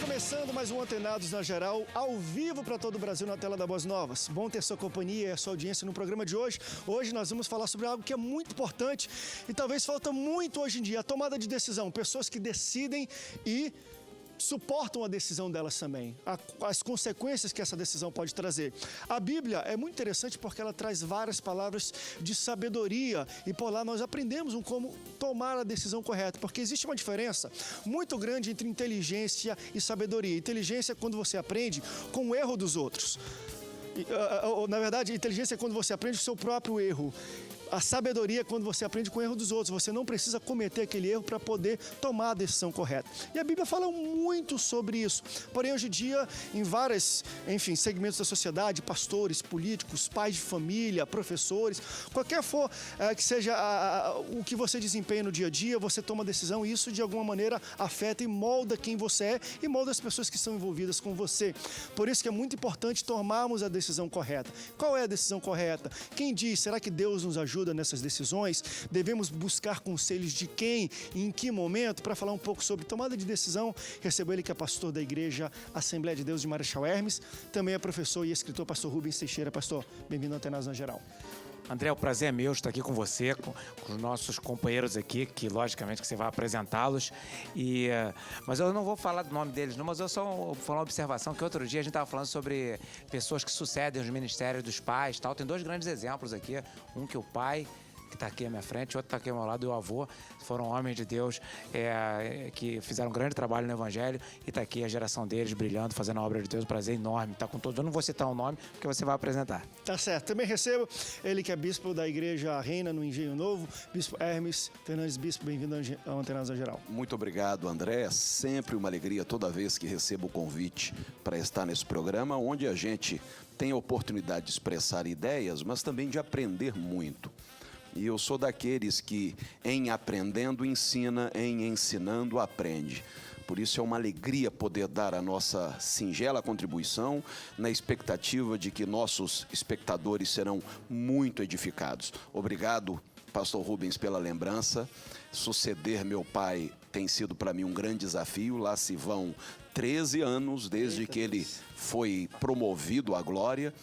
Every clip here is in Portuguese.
Começando mais um Antenados na Geral, ao vivo para todo o Brasil na tela da Boas Novas. Bom ter sua companhia e a sua audiência no programa de hoje. Hoje nós vamos falar sobre algo que é muito importante e talvez falta muito hoje em dia, a tomada de decisão. Pessoas que decidem e suportam a decisão delas também, as consequências que essa decisão pode trazer. A Bíblia é muito interessante porque ela traz várias palavras de sabedoria e por lá nós aprendemos como tomar a decisão correta, porque existe uma diferença muito grande entre inteligência e sabedoria. Inteligência é quando você aprende com o erro dos outros. Na verdade, inteligência é quando você aprende o seu próprio erro. A sabedoria é quando você aprende com o erro dos outros. Você não precisa cometer aquele erro para poder tomar a decisão correta. E a Bíblia fala muito sobre isso. Porém, hoje em dia, em vários, segmentos da sociedade, pastores, políticos, pais de família, professores, qualquer for que seja o que você desempenha no dia a dia, você toma decisão e isso, de alguma maneira, afeta e molda quem você é e molda as pessoas que estão envolvidas com você. Por isso que é muito importante tomarmos a decisão correta. Qual é a decisão correta? Quem diz? Será que Deus nos ajuda nessas decisões? Devemos buscar conselhos de quem e em que momento? Para falar um pouco sobre tomada de decisão, recebo ele que é pastor da Igreja Assembleia de Deus de Marechal Hermes, também é professor e escritor, pastor Rubens Teixeira. Pastor, bem-vindo ao Antenados na Geral. André, o prazer é meu estar aqui com você, com os nossos companheiros aqui, que logicamente que você vai apresentá-los. Mas eu não vou falar do nome deles, não, mas eu só vou falar uma observação, que outro dia a gente estava falando sobre pessoas que sucedem os ministérios dos pais, tal. Tem dois grandes exemplos aqui, um que o pai, que está aqui à minha frente, outro está aqui ao meu lado, e o avô, foram homens de Deus que fizeram um grande trabalho no Evangelho, e está aqui a geração deles brilhando, fazendo a obra de Deus, um prazer enorme, está com todos. Eu não vou citar o nome, porque você vai apresentar. Tá certo. Também recebo ele que é bispo da Igreja Reina, no Engenho Novo, bispo Hermes Fernandes. Bispo, bem-vindo ao Antenados na Geral. Muito obrigado, André. É sempre uma alegria toda vez que recebo o convite para estar nesse programa, onde a gente tem a oportunidade de expressar ideias, mas também de aprender muito. E eu sou daqueles que, em aprendendo, ensina, em ensinando, aprende. Por isso é uma alegria poder dar a nossa singela contribuição na expectativa de que nossos espectadores serão muito edificados. Obrigado, pastor Rubens, pela lembrança. Suceder meu pai tem sido para mim um grande desafio. Lá se vão 13 anos desde que ele foi promovido à glória.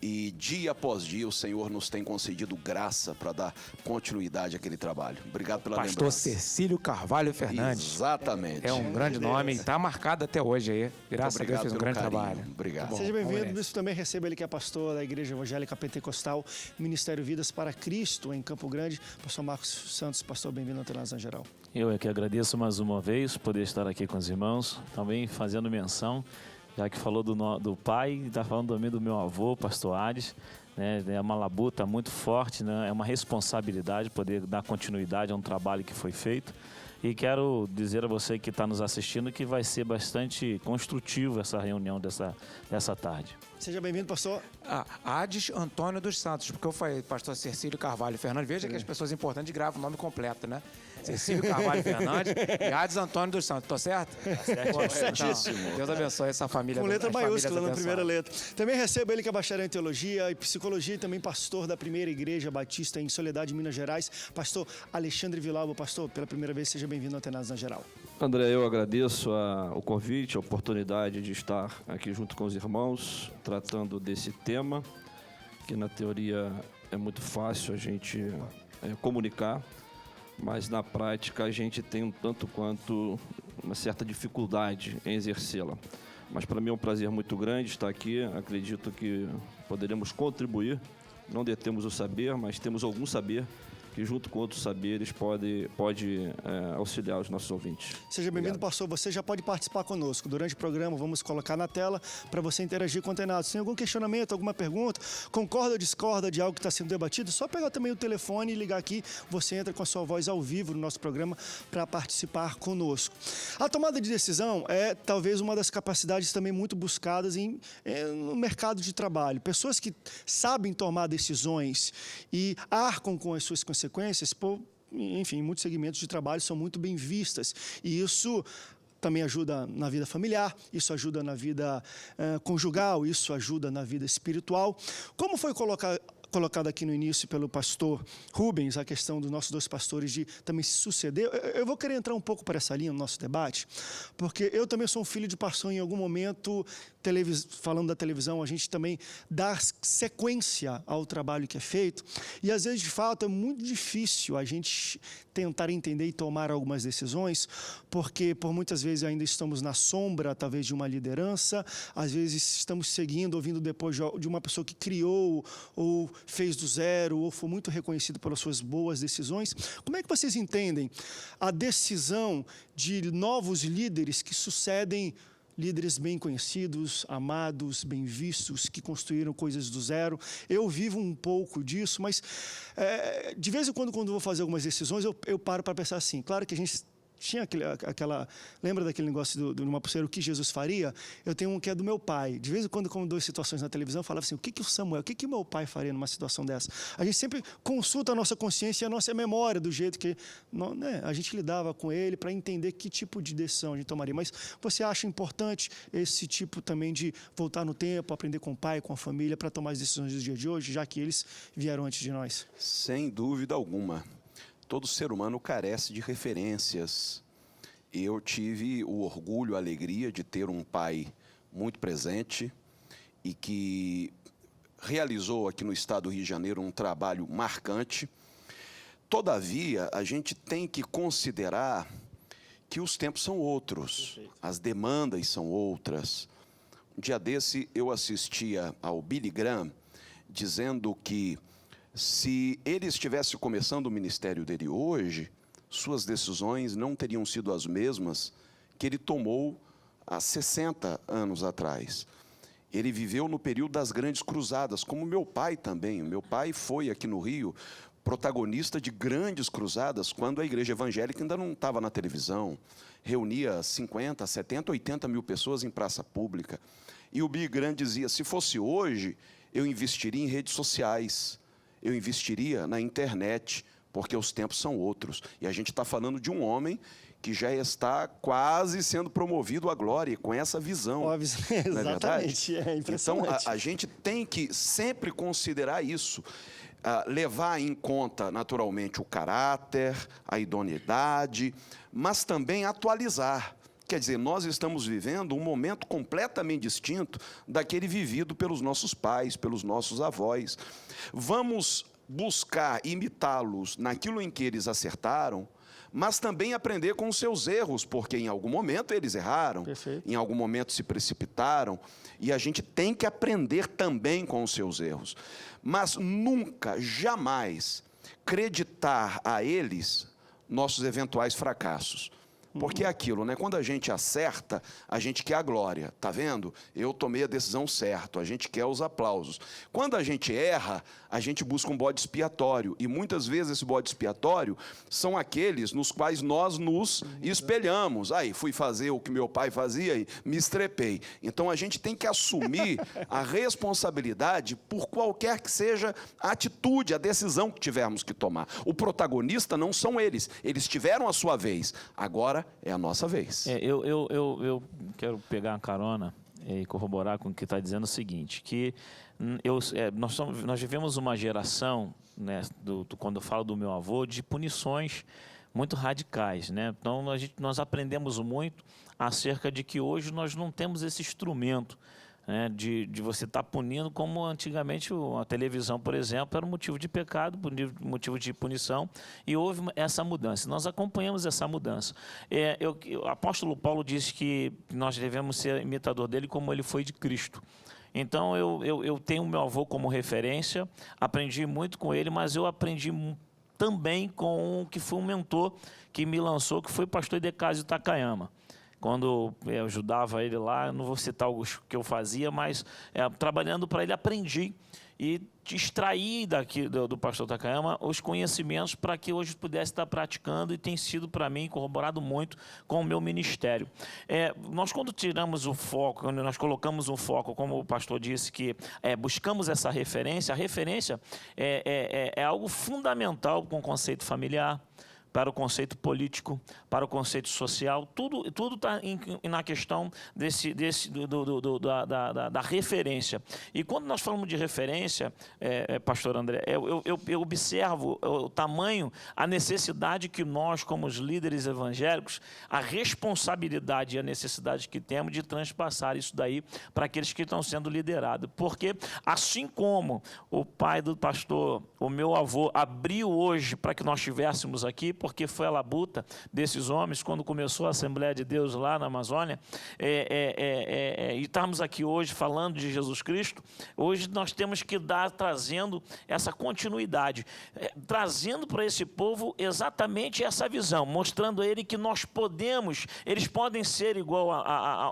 E dia após dia o Senhor nos tem concedido graça para dar continuidade àquele trabalho. Obrigado pela lembrança. Pastor Cecílio Carvalho Fernandes. Exatamente. É um grande nome e está marcado até hoje aí. Graças a Deus fez um grande trabalho. Obrigado. Seja bem-vindo. Bispo, também recebo ele que é pastor da Igreja Evangélica Pentecostal, Ministério Vidas para Cristo, em Campo Grande. Pastor Marcos Santos. Pastor, bem-vindo ao Antenados na Geral. Eu é que agradeço mais uma vez poder estar aqui com os irmãos, também fazendo menção, já que falou do pai, está falando também do meu avô, pastor Ares, né? É uma labuta muito forte, né? É uma responsabilidade poder dar continuidade a um trabalho que foi feito. E quero dizer a você que está nos assistindo que vai ser bastante construtivo essa reunião dessa tarde. Seja bem-vindo, pastor. Ades Antônio dos Santos, porque eu falei pastor Cecílio Carvalho Fernandes. Veja que as pessoas importantes gravam o nome completo, né? Cecílio Carvalho Fernandes e Ades Antônio dos Santos. Tô certo? Certíssimo. Então, Deus abençoe essa família. Com letra maiúscula na primeira letra. Também recebo ele que é bacharel em Teologia e Psicologia e também pastor da Primeira Igreja Batista em Soledade, Minas Gerais. Pastor Alexandre Villalba. Pastor, pela primeira vez, seja bem-vindo ao Antenados na Geral. André, eu agradeço o convite, a oportunidade de estar aqui junto com os irmãos, tratando desse tema, que na teoria é muito fácil a gente comunicar, mas na prática a gente tem um tanto quanto uma certa dificuldade em exercê-la. Mas para mim é um prazer muito grande estar aqui, acredito que poderemos contribuir, não detemos o saber, mas temos algum saber que junto com outros saberes pode auxiliar os nossos ouvintes. Seja bem-vindo, pastor. Você já pode participar conosco. Durante o programa, vamos colocar na tela para você interagir com o Antenados. Se tem algum questionamento, alguma pergunta, concorda ou discorda de algo que está sendo debatido, só pegar também o telefone e ligar aqui. Você entra com a sua voz ao vivo no nosso programa para participar conosco. A tomada de decisão é talvez uma das capacidades também muito buscadas no mercado de trabalho. Pessoas que sabem tomar decisões e arcam com as suas consequências, enfim, muitos segmentos de trabalho são muito bem vistas. E isso também ajuda na vida familiar, isso ajuda na vida conjugal, isso ajuda na vida espiritual. Como foi colocado aqui no início pelo pastor Rubens, a questão dos nossos 2 pastores de também se suceder. Eu vou querer entrar um pouco para essa linha no nosso debate, porque eu também sou um filho de pastor. Em algum momento, falando da televisão, a gente também dá sequência ao trabalho que é feito, e às vezes, de fato, é muito difícil a gente tentar entender e tomar algumas decisões, porque por muitas vezes ainda estamos na sombra, talvez, de uma liderança, às vezes estamos seguindo, ouvindo depois de uma pessoa que criou ou fez do zero, ou foi muito reconhecido pelas suas boas decisões. Como é que vocês entendem a decisão de novos líderes que sucedem líderes bem conhecidos, amados, bem vistos, que construíram coisas do zero? Eu vivo um pouco disso, mas de vez em quando vou fazer algumas decisões, eu paro para pensar assim. Claro que a gente tinha lembra daquele negócio de uma pulseira, o que Jesus faria? Eu tenho um que é do meu pai. De vez em quando dou situações na televisão, eu falava assim, o que o Samuel, o que o meu pai faria numa situação dessa? A gente sempre consulta a nossa consciência e a nossa memória do jeito que a gente lidava com ele, para entender que tipo de decisão a gente tomaria. Mas você acha importante esse tipo também de voltar no tempo, aprender com o pai, com a família, para tomar as decisões do dia de hoje, já que eles vieram antes de nós? Sem dúvida alguma. Todo ser humano carece de referências. Eu tive o orgulho, a alegria de ter um pai muito presente e que realizou aqui no estado do Rio de Janeiro um trabalho marcante. Todavia, a gente tem que considerar que os tempos são outros, as demandas são outras. Um dia desse, eu assistia ao Billy Graham dizendo que se ele estivesse começando o ministério dele hoje, suas decisões não teriam sido as mesmas que ele tomou há 60 anos atrás. Ele viveu no período das grandes cruzadas, como meu pai também. Meu pai foi aqui no Rio protagonista de grandes cruzadas, quando a igreja evangélica ainda não estava na televisão. Reunia 50, 70, 80 mil pessoas em praça pública. E o Billy Graham dizia, se fosse hoje, eu investiria em redes sociais, eu investiria na internet, porque os tempos são outros. E a gente está falando de um homem que já está quase sendo promovido à glória, com essa visão. Óbvio, exatamente, é impressionante. Então, a gente tem que sempre considerar isso, levar em conta, naturalmente, o caráter, a idoneidade, mas também atualizar. Quer dizer, nós estamos vivendo um momento completamente distinto daquele vivido pelos nossos pais, pelos nossos avós. Vamos buscar imitá-los naquilo em que eles acertaram, mas também aprender com os seus erros, porque em algum momento eles erraram, Perfeito. Em algum momento se precipitaram, e a gente tem que aprender também com os seus erros. Mas nunca, jamais, creditar a eles nossos eventuais fracassos. Porque é aquilo, né? Quando a gente acerta, a gente quer a glória. Tá vendo? Eu tomei a decisão certa, a gente quer os aplausos. Quando a gente erra, a gente busca um bode expiatório. E muitas vezes esse bode expiatório são aqueles nos quais nós nos espelhamos. Aí, fui fazer o que meu pai fazia e me estrepei. Então a gente tem que assumir a responsabilidade por qualquer que seja a atitude, a decisão que tivermos que tomar. O protagonista não são eles. Eles tiveram a sua vez. Agora é a nossa vez. Eu quero pegar uma carona e corroborar com o que está dizendo o seguinte, que nós vivemos uma geração, né, quando eu falo do meu avô, de punições muito radicais, né? Então nós aprendemos muito acerca de que hoje nós não temos esse instrumento, né, de você estar punindo, como antigamente a televisão, por exemplo, era um motivo de pecado, motivo de punição, e houve essa mudança. Nós acompanhamos essa mudança. O apóstolo Paulo disse que nós devemos ser imitador dele como ele foi de Cristo. Então eu tenho meu avô como referência, aprendi muito com ele, mas eu aprendi também com o que foi um mentor que me lançou, que foi o pastor Decásio Takayama. Quando eu ajudava ele lá, eu não vou citar o que eu fazia, mas trabalhando para ele, aprendi e extraí do pastor Takayama os conhecimentos para que hoje pudesse estar praticando, e tem sido para mim corroborado muito com o meu ministério. Nós, quando tiramos o foco, quando nós colocamos um foco, como o pastor disse, que buscamos essa referência, a referência é algo fundamental com o conceito familiar, para o conceito político, para o conceito social, tudo está na questão da referência. E quando nós falamos de referência, pastor André, eu observo o tamanho, a necessidade que nós, como os líderes evangélicos, a responsabilidade e a necessidade que temos de transpassar isso daí para aqueles que estão sendo liderados. Porque, assim como o pai do pastor, o meu avô, abriu hoje para que nós estivéssemos aqui, porque foi a labuta desses homens, quando começou a Assembleia de Deus lá na Amazônia, e estamos aqui hoje falando de Jesus Cristo, hoje nós temos que trazendo essa continuidade, trazendo para esse povo exatamente essa visão, mostrando a ele que nós podemos, eles podem ser igual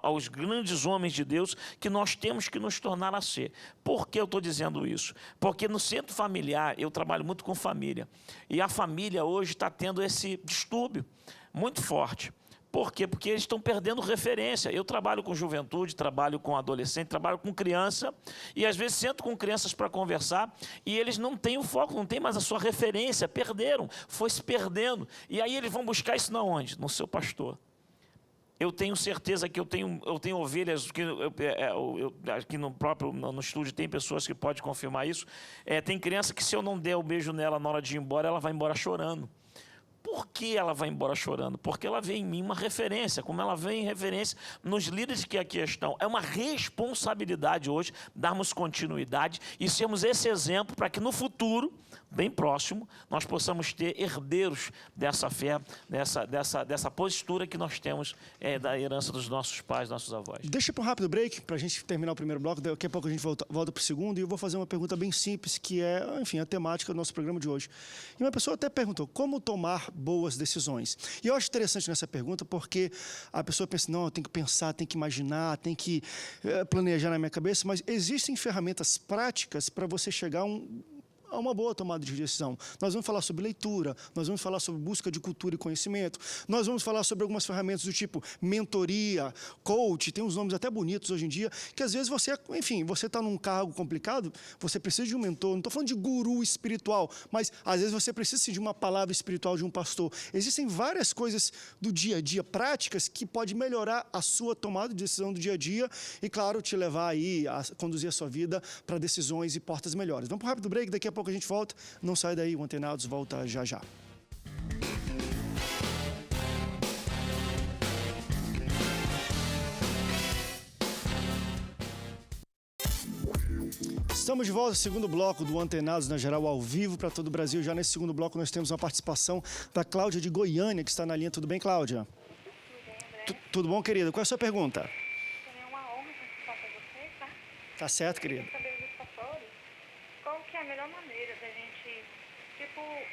aos grandes homens de Deus, que nós temos que nos tornar a ser. Por que eu estou dizendo isso? Porque no centro familiar, eu trabalho muito com família, e a família hoje está tendo esse distúrbio muito forte. Por quê? Porque eles estão perdendo referência. Eu trabalho com juventude, trabalho com adolescente, trabalho com criança, e às vezes sento com crianças para conversar, e eles não têm o foco, não têm mais a sua referência, perderam, foi se perdendo. E aí eles vão buscar isso na onde? No seu pastor. Eu tenho certeza que eu tenho ovelhas, que aqui no estúdio tem pessoas que podem confirmar isso. Tem criança que, se eu não der o beijo nela na hora de ir embora, ela vai embora chorando. Por que ela vai embora chorando? Porque ela vê em mim uma referência, como ela vê em referência nos líderes que aqui estão. É uma responsabilidade hoje darmos continuidade e sermos esse exemplo para que no futuro, bem próximo, nós possamos ter herdeiros dessa fé, dessa postura que nós temos da herança dos nossos pais, nossos avós. Deixa para um rápido break, para a gente terminar o primeiro bloco, daqui a pouco a gente volta para o segundo, e eu vou fazer uma pergunta bem simples, que é, enfim, a temática do nosso programa de hoje. E uma pessoa até perguntou, como tomar boas decisões? E eu acho interessante nessa pergunta, porque a pessoa pensa, não, eu tenho que pensar, tenho que imaginar, tenho que planejar na minha cabeça, mas existem ferramentas práticas para você chegar a uma boa tomada de decisão. Nós vamos falar sobre leitura, nós vamos falar sobre busca de cultura e conhecimento, nós vamos falar sobre algumas ferramentas do tipo mentoria, coach, tem uns nomes até bonitos hoje em dia, que às vezes você, enfim, você está num cargo complicado, você precisa de um mentor, não estou falando de guru espiritual, mas às vezes você precisa sim, de uma palavra espiritual de um pastor. Existem várias coisas do dia a dia, práticas, que pode melhorar a sua tomada de decisão do dia a dia e, claro, te levar aí a conduzir a sua vida para decisões e portas melhores. Vamos para um rápido break, daqui a pouco a gente volta. Não sai daí, o Antenados volta já já. Estamos de volta ao segundo bloco do Antenados na Geral, ao vivo para todo o Brasil. Já nesse segundo bloco nós temos uma participação da Cláudia de Goiânia, que está na linha. Tudo bem, Cláudia? Tudo bom, querida? Qual é a sua pergunta? É uma honra participar com você, tá? Tá certo, querida. Eu queria saber dos pastores qual que é a melhor maneira da gente,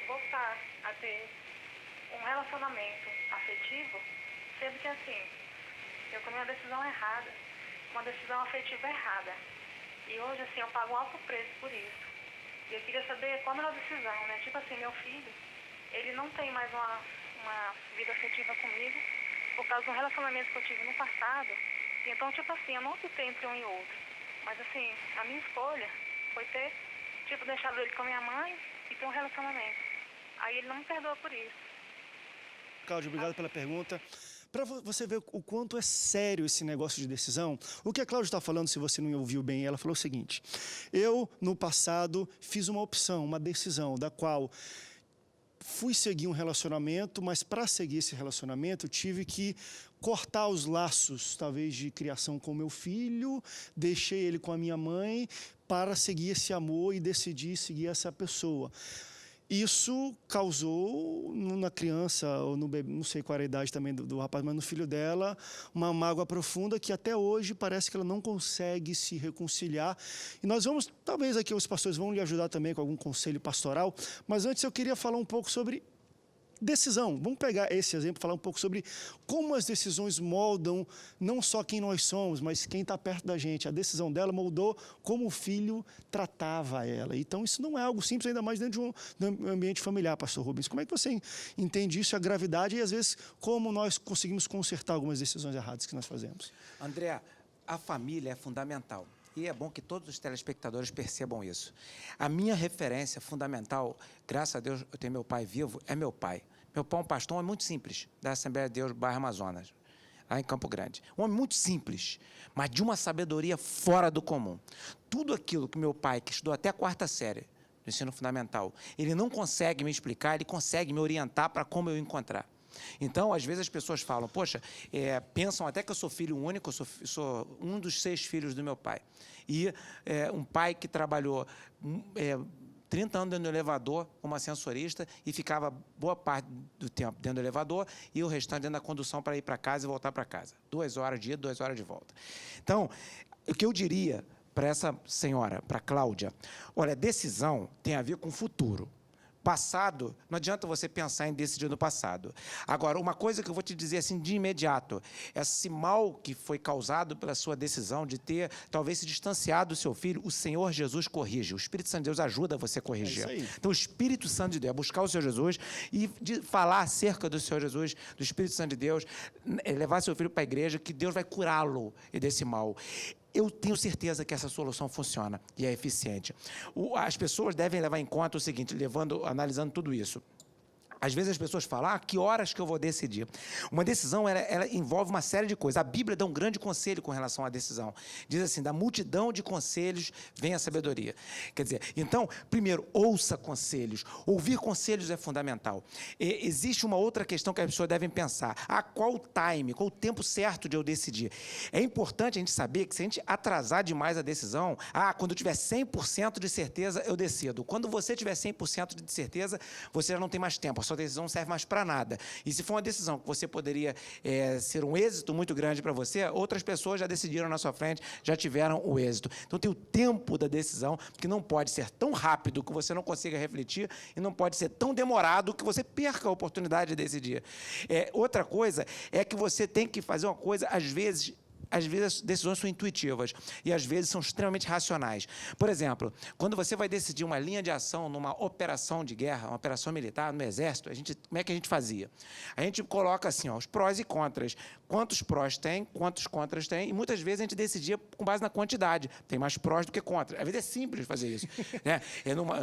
voltar a ter um relacionamento afetivo, sendo que, assim, eu tomei uma decisão errada, uma decisão afetiva errada. E hoje, assim, eu pago um alto preço por isso. E eu queria saber qual a melhor decisão, né? Tipo assim, meu filho, ele não tem mais uma vida afetiva comigo por causa de um relacionamento que eu tive no passado. E então, tipo assim, eu não optei entre um e outro. Mas, assim, a minha escolha foi ter, deixado ele com a minha mãe e ter um relacionamento. Aí ele não me perdoa por isso. Cláudia, obrigado pela pergunta. Para você ver o quanto é sério esse negócio de decisão, o que a Cláudia está falando, se você não ouviu bem, ela falou o seguinte: eu, no passado, fiz uma opção, uma decisão, da qual fui seguir um relacionamento, mas para seguir esse relacionamento, eu tive que cortar os laços, talvez, de criação com meu filho, deixei ele com a minha mãe para seguir esse amor e decidir seguir essa pessoa. Isso causou na criança, ou no bebê, não sei qual era a idade também do rapaz, mas no filho dela, uma mágoa profunda que até hoje parece que ela não consegue se reconciliar. E nós vamos, talvez aqui os pastores vão lhe ajudar também com algum conselho pastoral, mas antes eu queria falar um pouco sobre decisão. Vamos pegar esse exemplo e falar um pouco sobre como as decisões moldam não só quem nós somos, mas quem está perto da gente. A decisão dela moldou como o filho tratava ela. Então, isso não é algo simples, ainda mais dentro de um ambiente familiar, pastor Rubens. Como é que você entende isso, a gravidade e, às vezes, como nós conseguimos consertar algumas decisões erradas que nós fazemos? André, a família é fundamental. E é bom que todos os telespectadores percebam isso. A minha referência fundamental, graças a Deus, eu tenho meu pai vivo, é meu pai. Meu pai é um pastor, um homem muito simples, da Assembleia de Deus, bairro Amazonas, lá em Campo Grande. Um homem muito simples, mas de uma sabedoria fora do comum. Tudo aquilo que meu pai, que estudou até a 4ª série do ensino fundamental, ele não consegue me explicar, ele consegue me orientar para como eu encontrar. Então, às vezes as pessoas falam, poxa, pensam até que eu sou filho único, eu sou um dos 6 filhos do meu pai. E um pai que trabalhou 30 anos dentro do elevador como ascensorista e ficava boa parte do tempo dentro do elevador e o restante dentro da condução para ir para casa e voltar para casa. 2 horas de ida, 2 horas de volta. Então, o que eu diria para essa senhora, para a Cláudia, olha, decisão tem a ver com o futuro. Passado, não adianta você pensar em decidir no passado. Agora, uma coisa que eu vou te dizer assim de imediato, esse mal que foi causado pela sua decisão de ter, talvez, se distanciado do seu filho, o Senhor Jesus corrige. O Espírito Santo de Deus ajuda você a corrigir. Então, o Espírito Santo de Deus, buscar o Senhor Jesus e de falar acerca do Senhor Jesus, do Espírito Santo de Deus, levar seu filho para a igreja, que Deus vai curá-lo desse mal. Eu tenho certeza que essa solução funciona e é eficiente. As pessoas devem levar em conta o seguinte, analisando tudo isso. Às vezes as pessoas falam, que horas que eu vou decidir? Uma decisão, ela envolve uma série de coisas. A Bíblia dá um grande conselho com relação à decisão. Diz assim, da multidão de conselhos vem a sabedoria. Quer dizer, então, primeiro, ouça conselhos. Ouvir conselhos é fundamental. Existe uma outra questão que as pessoas devem pensar. Qual o time, qual o tempo certo de eu decidir? É importante a gente saber que se a gente atrasar demais a decisão, quando eu tiver 100% de certeza, eu decido. Quando você tiver 100% de certeza, você já não tem mais tempo. Sua decisão não serve mais para nada. E se for uma decisão que você poderia ser um êxito muito grande para você, outras pessoas já decidiram na sua frente, já tiveram o êxito. Então, tem o tempo da decisão, que não pode ser tão rápido que você não consiga refletir e não pode ser tão demorado que você perca a oportunidade de decidir. Outra coisa é que você tem que fazer uma coisa, às vezes as decisões são intuitivas e, às vezes, são extremamente racionais. Por exemplo, quando você vai decidir uma linha de ação numa operação de guerra, uma operação militar, no Exército, como é que a gente fazia? A gente coloca assim, os prós e contras. Quantos prós tem, quantos contras tem, e muitas vezes a gente decidia com base na quantidade. Tem mais prós do que contras. Às vezes é simples fazer isso. Né?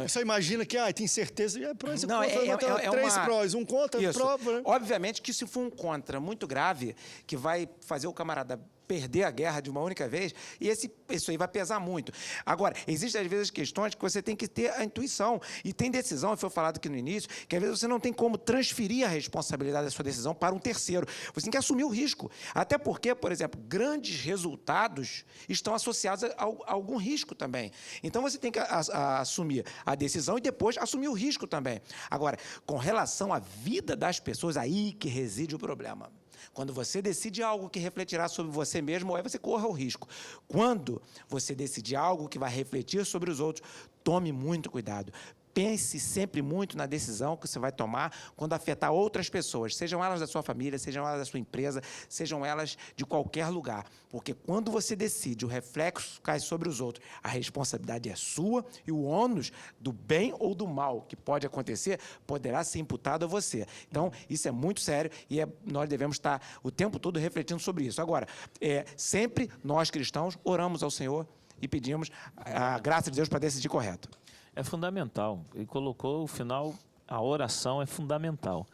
Você imagina que tem certeza, prós e não, contras, 3 prós, um contra, prova. Né? Obviamente que se for um contra muito grave, que vai fazer o camarada perder a guerra de uma única vez, e isso aí vai pesar muito. Agora, existem às vezes questões que você tem que ter a intuição, e tem decisão, foi falado aqui no início, que às vezes você não tem como transferir a responsabilidade da sua decisão para um terceiro. Você tem que assumir o risco. Até porque, por exemplo, grandes resultados estão associados a algum risco também. Então, você tem que assumir a decisão e depois assumir o risco também. Agora, com relação à vida das pessoas, aí que reside o problema. Quando você decide algo que refletirá sobre você mesmo, aí você corra o risco. Quando você decide algo que vai refletir sobre os outros, tome muito cuidado. Pense sempre muito na decisão que você vai tomar quando afetar outras pessoas, sejam elas da sua família, sejam elas da sua empresa, sejam elas de qualquer lugar. Porque quando você decide, o reflexo cai sobre os outros. A responsabilidade é sua e o ônus do bem ou do mal que pode acontecer poderá ser imputado a você. Então, isso é muito sério e nós devemos estar o tempo todo refletindo sobre isso. Agora, sempre nós cristãos oramos ao Senhor e pedimos a graça de Deus para decidir correto. É fundamental. Ele colocou o final, a oração é fundamental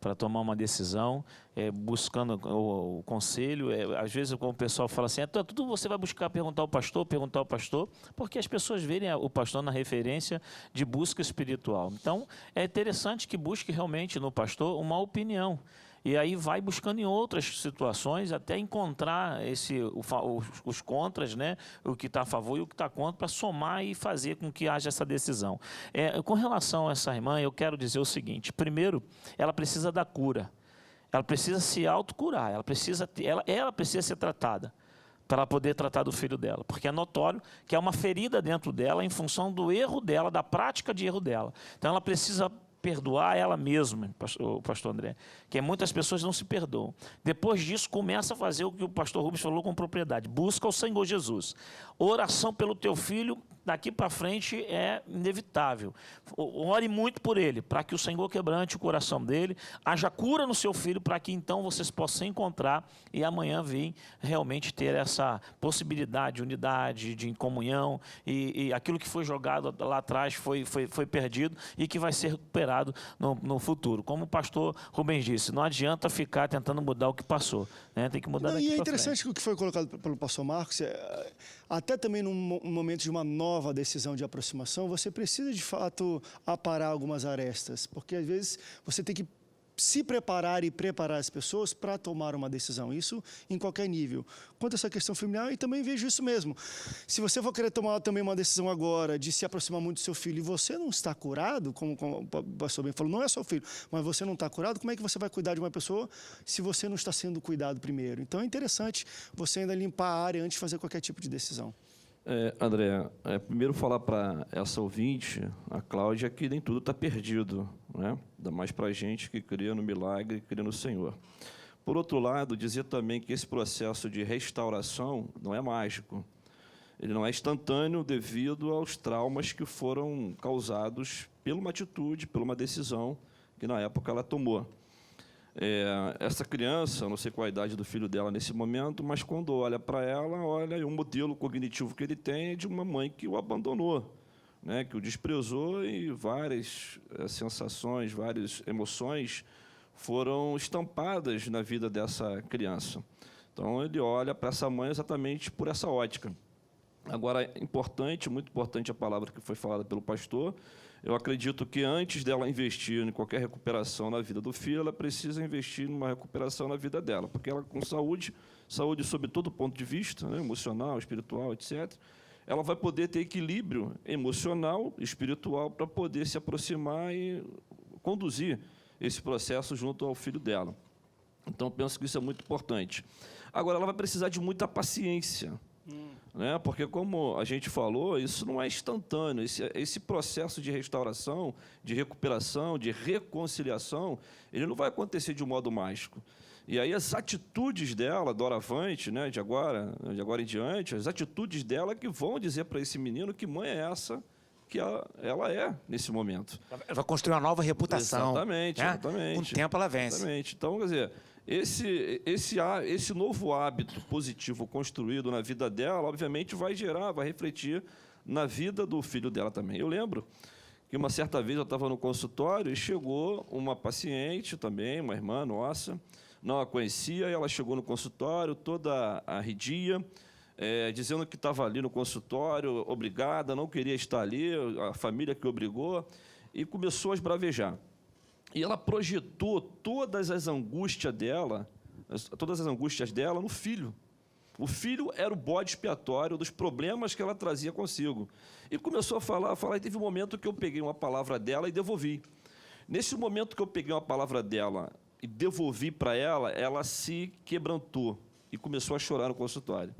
para tomar uma decisão, buscando o conselho. Às vezes, como o pessoal fala assim, tudo você vai buscar perguntar ao pastor, porque as pessoas verem o pastor na referência de busca espiritual. Então, é interessante que busque realmente no pastor uma opinião. E aí vai buscando em outras situações até encontrar os contras, né? O que está a favor e o que está contra, para somar e fazer com que haja essa decisão. Com relação a essa irmã, eu quero dizer o seguinte. Primeiro, ela precisa da cura. Ela precisa se autocurar. Ela precisa ser tratada para ela poder tratar do filho dela. Porque é notório que há uma ferida dentro dela em função do erro dela, da prática de erro dela. Então, ela precisa perdoar ela mesma, o pastor André, que muitas pessoas não se perdoam. Depois disso, começa a fazer o que o pastor Rubens falou com propriedade. Busca o Senhor Jesus. Oração pelo teu filho, daqui para frente, é inevitável. Ore muito por ele, para que o Senhor quebrante o coração dele, haja cura no seu filho, para que então vocês possam se encontrar e amanhã vir realmente ter essa possibilidade de unidade, de comunhão, e aquilo que foi jogado lá atrás foi perdido e que vai ser recuperado preparado no futuro. Como o pastor Rubens disse, não adianta ficar tentando mudar o que passou, né? Tem que mudar daqui E é pra interessante frente. o que foi colocado pelo pastor Marcos, até também num momento de uma nova decisão de aproximação, você precisa de fato aparar algumas arestas, porque às vezes você tem que se preparar e preparar as pessoas para tomar uma decisão, isso em qualquer nível. Quanto a essa questão familiar, eu também vejo isso mesmo. Se você for querer tomar também uma decisão agora de se aproximar muito do seu filho e você não está curado, como o pastor bem falou, não é seu filho, mas você não está curado, como é que você vai cuidar de uma pessoa se você não está sendo cuidado primeiro? Então é interessante você ainda limpar a área antes de fazer qualquer tipo de decisão. André, primeiro falar para essa ouvinte, a Cláudia, que nem tudo está perdido, né? Ainda mais para a gente que crê no milagre, crê no Senhor. Por outro lado, dizer também que esse processo de restauração não é mágico. Ele não é instantâneo devido aos traumas que foram causados por uma atitude, por uma decisão que na época ela tomou. Essa criança, não sei qual a idade do filho dela nesse momento, mas quando olha para ela, olha, e o modelo cognitivo que ele tem é de uma mãe que o abandonou, né, que o desprezou, e várias sensações, várias emoções foram estampadas na vida dessa criança. Então, ele olha para essa mãe exatamente por essa ótica. Agora, importante, muito importante a palavra que foi falada pelo pastor. Eu acredito que antes dela investir em qualquer recuperação na vida do filho, ela precisa investir numa recuperação na vida dela, porque ela com saúde sob todo ponto de vista, né, emocional, espiritual, etc., ela vai poder ter equilíbrio emocional, espiritual, para poder se aproximar e conduzir esse processo junto ao filho dela. Então, penso que isso é muito importante. Agora, ela vai precisar de muita paciência, né? Porque, como a gente falou, isso não é instantâneo. Esse processo de restauração, de recuperação, de reconciliação, ele não vai acontecer de um modo mágico. E aí as atitudes dela, doravante, né, de agora em diante, as atitudes dela que vão dizer para esse menino que mãe é essa que ela é nesse momento. Ela vai construir uma nova reputação. Exatamente, né? exatamente. Com o tempo ela vence. Exatamente. Então, quer dizer, esse novo hábito positivo construído na vida dela, obviamente, vai refletir na vida do filho dela também. Eu lembro que uma certa vez eu estava no consultório e chegou uma paciente também, uma irmã nossa, não a conhecia, e ela chegou no consultório toda arredia, dizendo que estava ali no consultório, obrigada, não queria estar ali, a família que obrigou, e começou a esbravejar. E ela projetou todas as angústias dela no filho. O filho era o bode expiatório dos problemas que ela trazia consigo. E começou a falar, e teve um momento que eu peguei uma palavra dela e devolvi. Nesse momento que eu peguei uma palavra dela e devolvi para ela, ela se quebrantou e começou a chorar no consultório.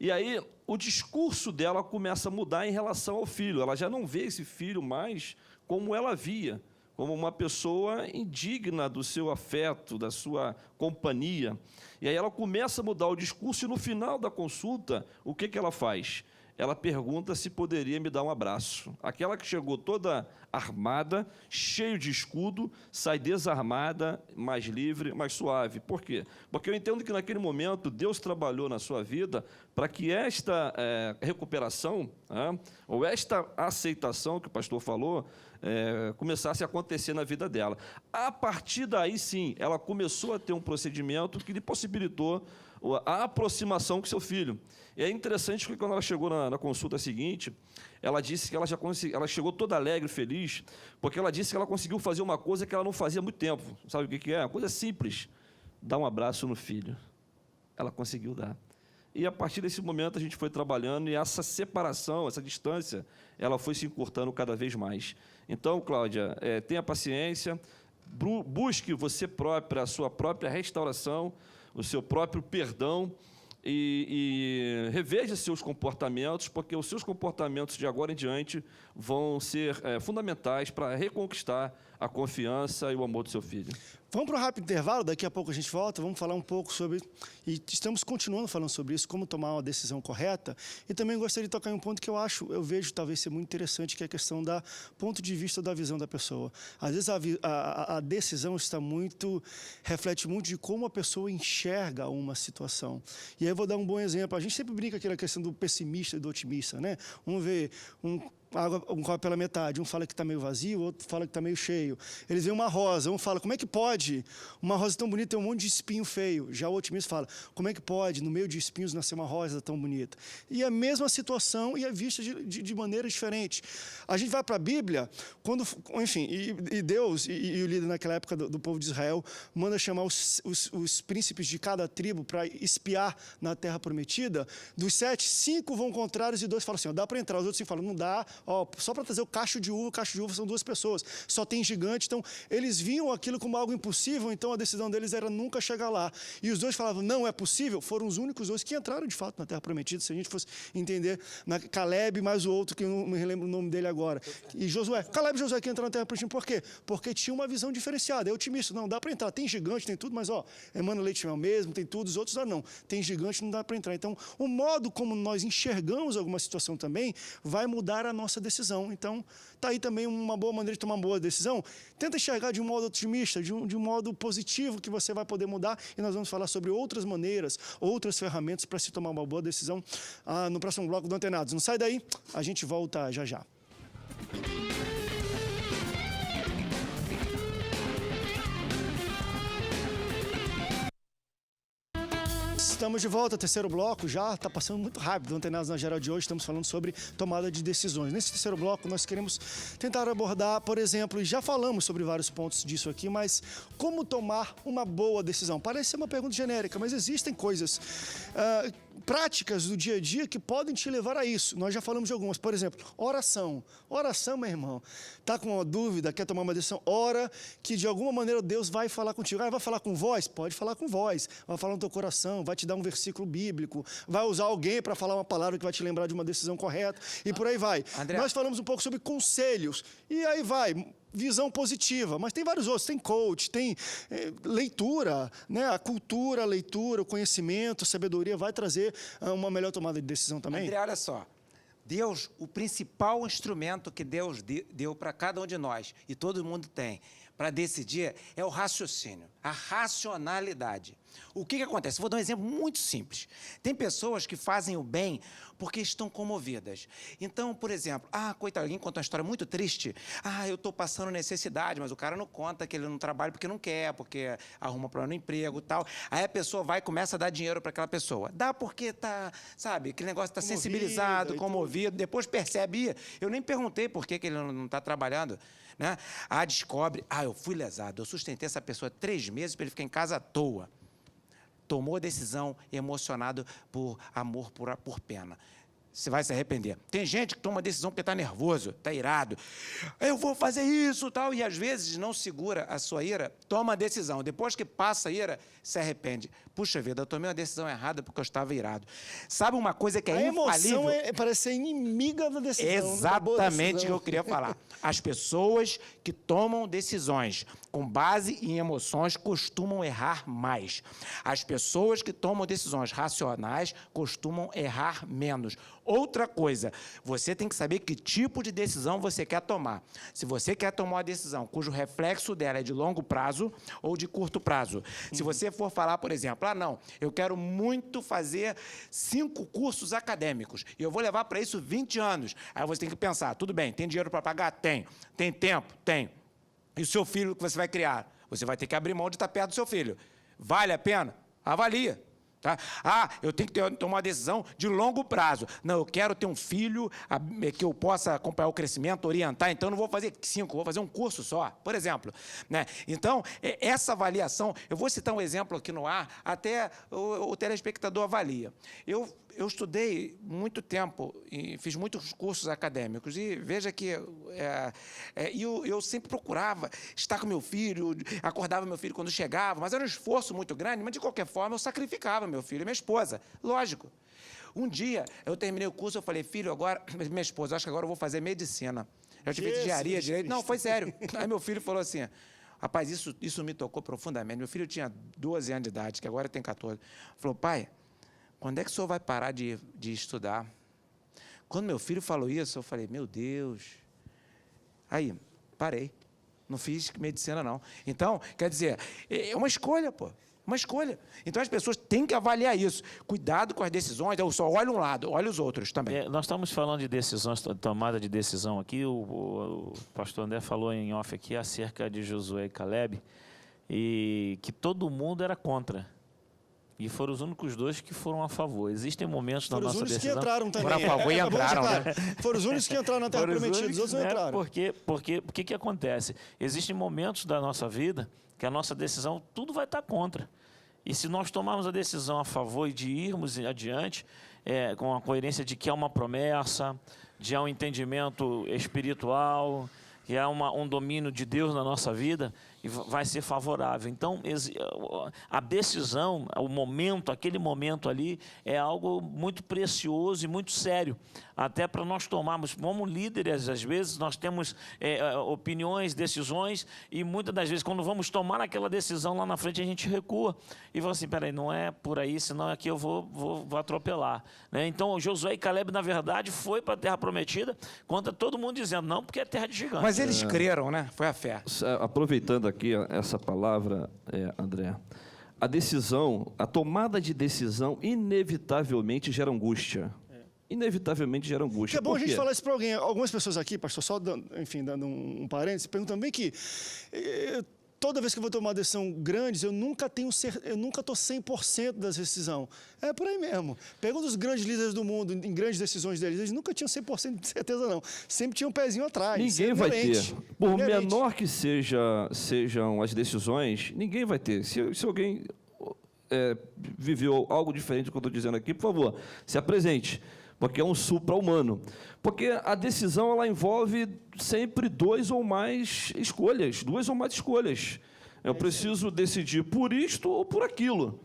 E aí o discurso dela começa a mudar em relação ao filho. Ela já não vê esse filho mais como ela via, como uma pessoa indigna do seu afeto, da sua companhia. E aí ela começa a mudar o discurso e, no final da consulta, o que ela faz? Ela pergunta se poderia me dar um abraço. Aquela que chegou toda armada, cheio de escudo, sai desarmada, mais livre, mais suave. Por quê? Porque eu entendo que, naquele momento, Deus trabalhou na sua vida para que esta recuperação, ou esta aceitação que o pastor falou, começasse a acontecer na vida dela. A partir daí, sim, ela começou a ter um procedimento que lhe possibilitou a aproximação com seu filho. E é interessante que, quando ela chegou na consulta seguinte, ela disse que ela chegou toda alegre, feliz, porque ela disse que ela conseguiu fazer uma coisa que ela não fazia há muito tempo. Sabe o que é? Uma coisa simples: dar um abraço no filho. Ela conseguiu dar. E, a partir desse momento, a gente foi trabalhando, e essa separação, essa distância, ela foi se encurtando cada vez mais. Então, Cláudia, tenha paciência, busque você própria, a sua própria restauração, o seu próprio perdão, e reveja seus comportamentos, porque os seus comportamentos de agora em diante vão ser fundamentais para reconquistar a confiança e o amor do seu filho. Vamos para um rápido intervalo, daqui a pouco a gente volta, vamos falar um pouco sobre, e estamos continuando falando sobre isso, como tomar uma decisão correta, e também gostaria de tocar em um ponto que eu vejo talvez ser muito interessante, que é a questão da ponto de vista da visão da pessoa. Às vezes a decisão reflete muito de como a pessoa enxerga uma situação. E aí eu vou dar um bom exemplo. A gente sempre brinca aquela questão do pessimista e do otimista, né? Vamos ver um copo pela metade. Um fala que está meio vazio, o outro fala que está meio cheio. Eles veem uma rosa, um fala, como é que pode uma rosa tão bonita ter um monte de espinho feio? Já o otimista fala, como é que pode, no meio de espinhos, nascer uma rosa tão bonita? E a mesma situação e é vista de maneira diferente. A gente vai para a Bíblia, enfim, e Deus, e o líder naquela época do povo de Israel, manda chamar os príncipes de cada tribo para espiar na terra prometida. Dos 7, 5 vão contrários e 2 falam assim, dá para entrar. Os outros 5 falam, não dá, só para trazer o cacho de uva são 2 pessoas, só tem gigante. Então, eles viam aquilo como algo impossível, então a decisão deles era nunca chegar lá. E os 2 falavam, não é possível, foram os únicos 2 que entraram de fato na terra prometida, se a gente fosse entender, Caleb mais o outro, que eu não me lembro o nome dele agora, e Josué. Caleb e Josué que entraram na terra prometida, por quê? Porque tinha uma visão diferenciada, é otimista, não, dá para entrar, tem gigante, tem tudo, mas emana leite e mel mesmo, tem tudo, os outros não, tem gigante, não dá para entrar. Então, o modo como nós enxergamos alguma situação também vai mudar a nossa decisão. Então, está aí também uma boa maneira de tomar uma boa decisão. Tenta enxergar de um modo otimista, de um modo positivo, que você vai poder mudar, e nós vamos falar sobre outras maneiras, outras ferramentas para se tomar uma boa decisão no próximo bloco do Antenados. Não sai daí, a gente volta já já. Estamos de volta, terceiro bloco, já está passando muito rápido, Antenados na Geral de hoje, estamos falando sobre tomada de decisões. Nesse terceiro bloco, nós queremos tentar abordar, por exemplo, e já falamos sobre vários pontos disso aqui, mas como tomar uma boa decisão? Parece ser uma pergunta genérica, mas existem coisas práticas do dia a dia que podem te levar a isso. Nós já falamos de algumas, por exemplo, oração. Oração, meu irmão, está com uma dúvida, quer tomar uma decisão, ora que de alguma maneira Deus vai falar contigo. Vai falar com voz? Pode falar com voz. Vai falar no teu coração, vai te dar um versículo bíblico, vai usar alguém para falar uma palavra que vai te lembrar de uma decisão correta e por aí vai. André. Nós falamos um pouco sobre conselhos e aí vai, visão positiva, mas tem vários outros, tem coach, tem leitura, né? A cultura, a leitura, o conhecimento, a sabedoria vai trazer uma melhor tomada de decisão também. André, olha só, Deus, o principal instrumento que Deus deu para cada um de nós, e todo mundo tem, para decidir, é o raciocínio, a racionalidade. O que acontece? Vou dar um exemplo muito simples. Tem pessoas que fazem o bem porque estão comovidas. Então, por exemplo, coitado, alguém conta uma história muito triste. Eu estou passando necessidade, mas o cara não conta que ele não trabalha porque não quer, porque arruma problema no emprego e tal. Aí a pessoa vai e começa a dar dinheiro para aquela pessoa. Dá porque tá, sabe, aquele negócio está sensibilizado, comovido, depois percebe, eu nem perguntei por que ele não está trabalhando. Né? Descobre, eu fui lesado, eu sustentei essa pessoa 3 meses para ele ficar em casa à toa. Tomou a decisão emocionado por amor, por pena. Você vai se arrepender. Tem gente que toma decisão porque está nervoso, está irado. Eu vou fazer isso, tal, e às vezes não segura a sua ira, toma a decisão. Depois que passa a ira, se arrepende. Puxa vida, eu tomei uma decisão errada porque eu estava irado. Sabe uma coisa que é infalível? A emoção parece ser inimiga da decisão. Exatamente o que eu queria falar. As pessoas que tomam decisões com base em emoções costumam errar mais. As pessoas que tomam decisões racionais costumam errar menos. Outra coisa, você tem que saber que tipo de decisão você quer tomar. Se você quer tomar uma decisão cujo reflexo dela é de longo prazo ou de curto prazo. Se você for falar, por exemplo, não, eu quero muito fazer 5 cursos acadêmicos e eu vou levar para isso 20 anos. Aí você tem que pensar, tudo bem, tem dinheiro para pagar? Tem. Tem tempo? Tem. E o seu filho que você vai criar? Você vai ter que abrir mão de estar perto do seu filho. Vale a pena? Avalia. Tá? Eu tenho que tomar uma decisão de longo prazo. Não, eu quero ter um filho que eu possa acompanhar o crescimento, orientar, então não vou fazer 5, vou fazer um curso só, por exemplo. Né? Então, essa avaliação, eu vou citar um exemplo aqui no ar, até o telespectador avalia. Eu estudei muito tempo e fiz muitos cursos acadêmicos e veja que eu sempre procurava estar com meu filho, acordava meu filho quando chegava, mas era um esforço muito grande, mas de qualquer forma eu sacrificava meu filho e minha esposa, lógico. Um dia eu terminei o curso, eu falei, filho, agora, minha esposa, acho que agora eu vou fazer medicina. Eu tinha feito engenharia, direito. Não, foi sério. Aí meu filho falou assim, rapaz, isso me tocou profundamente. Meu filho tinha 12 anos de idade, que agora tem 14. Falou, pai, quando é que o senhor vai parar de estudar? Quando meu filho falou isso, eu falei, meu Deus. Aí, parei. Não fiz medicina, não. Então, quer dizer, é uma escolha, pô. Uma escolha. Então, as pessoas têm que avaliar isso. Cuidado com as decisões. Eu só olho um lado, olho os outros também. Nós estamos falando de decisões, tomada de decisão aqui. O pastor André falou em off aqui acerca de Josué e Caleb, e que todo mundo era contra. E foram os únicos dois que foram a favor. Existem momentos na nossa decisão... Foram os únicos que entraram também. Foram a favor e entraram, né? Foram os únicos que entraram na Terra Prometida, os outros não entraram. Porque o que acontece? Existem momentos da nossa vida que a nossa decisão, tudo vai estar contra. E se nós tomarmos a decisão a favor de irmos adiante, com a coerência de que há uma promessa, de há um entendimento espiritual, que há um domínio de Deus na nossa vida, e vai ser favorável. Então, a decisão, o momento, aquele momento ali, é algo muito precioso e muito sério. Até para nós tomarmos, como líderes, às vezes, nós temos opiniões, decisões, e muitas das vezes, quando vamos tomar aquela decisão lá na frente, a gente recua. E fala assim, peraí, não é por aí, senão aqui eu vou atropelar. Né? Então, Josué e Caleb, na verdade, foi para a Terra Prometida, contra todo mundo dizendo, não, porque é terra de gigantes. Mas eles creram, né? Foi a fé. Aproveitando aqui essa palavra, André, a decisão, a tomada de decisão inevitavelmente gera angústia. Inevitavelmente gera angústia. É bom a gente falar isso para alguém. Algumas pessoas aqui, pastor, só dando um parênteses, perguntam bem que toda vez que eu vou tomar uma decisão grande, eu nunca estou 100% da decisão. É por aí mesmo. Pergunta os grandes líderes do mundo, em grandes decisões deles, eles nunca tinham 100% de certeza, não. Sempre tinha um pezinho atrás. Ninguém vai ter. Por menor que sejam as decisões, ninguém vai ter. Se alguém viveu algo diferente do que eu estou dizendo aqui, por favor, se apresente. Porque é um supra-humano. Porque a decisão ela envolve sempre duas ou mais escolhas. Eu preciso decidir por isto ou por aquilo.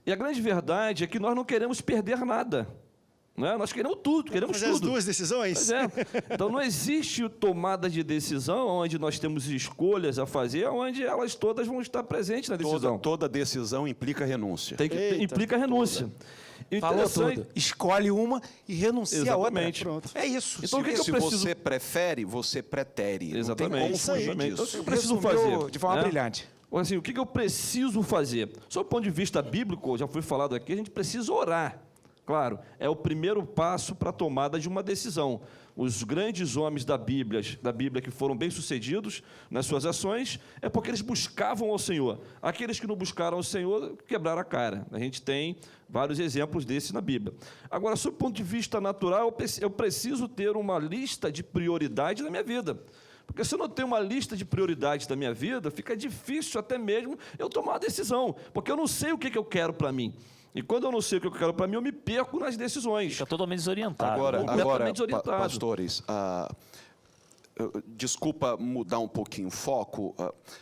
E a grande verdade é que nós não queremos perder nada. Né? Nós queremos tudo, queremos fazer tudo. as duas decisões? Pois é. Então não existe tomada de decisão onde nós temos escolhas a fazer, onde elas todas vão estar presentes na decisão. Toda decisão implica renúncia. Implica renúncia. Falou tudo. Escolhe uma e renuncia a outra. Pronto. É isso. Então, o que eu Se preciso... você prefere, você pretere. Exatamente. Não tem como fugir Então, o disso. que eu preciso Resumiu fazer? de forma brilhante. Assim, o que eu preciso fazer? Sob o ponto de vista bíblico, já foi falado aqui, a gente precisa orar. Claro, é o primeiro passo para a tomada de uma decisão. Os grandes homens da Bíblia que foram bem-sucedidos nas suas ações, é porque eles buscavam ao Senhor. Aqueles que não buscaram ao Senhor, quebraram a cara. A gente tem vários exemplos desses na Bíblia. Agora, sob o ponto de vista natural, eu preciso ter uma lista de prioridades na minha vida. Porque se eu não tenho uma lista de prioridades da minha vida, fica difícil até mesmo eu tomar uma decisão, porque eu não sei o que eu quero para mim. E quando eu não sei o que eu quero para mim, eu me perco nas decisões. Fica totalmente desorientado. Agora pastores, desculpa mudar um pouquinho o foco,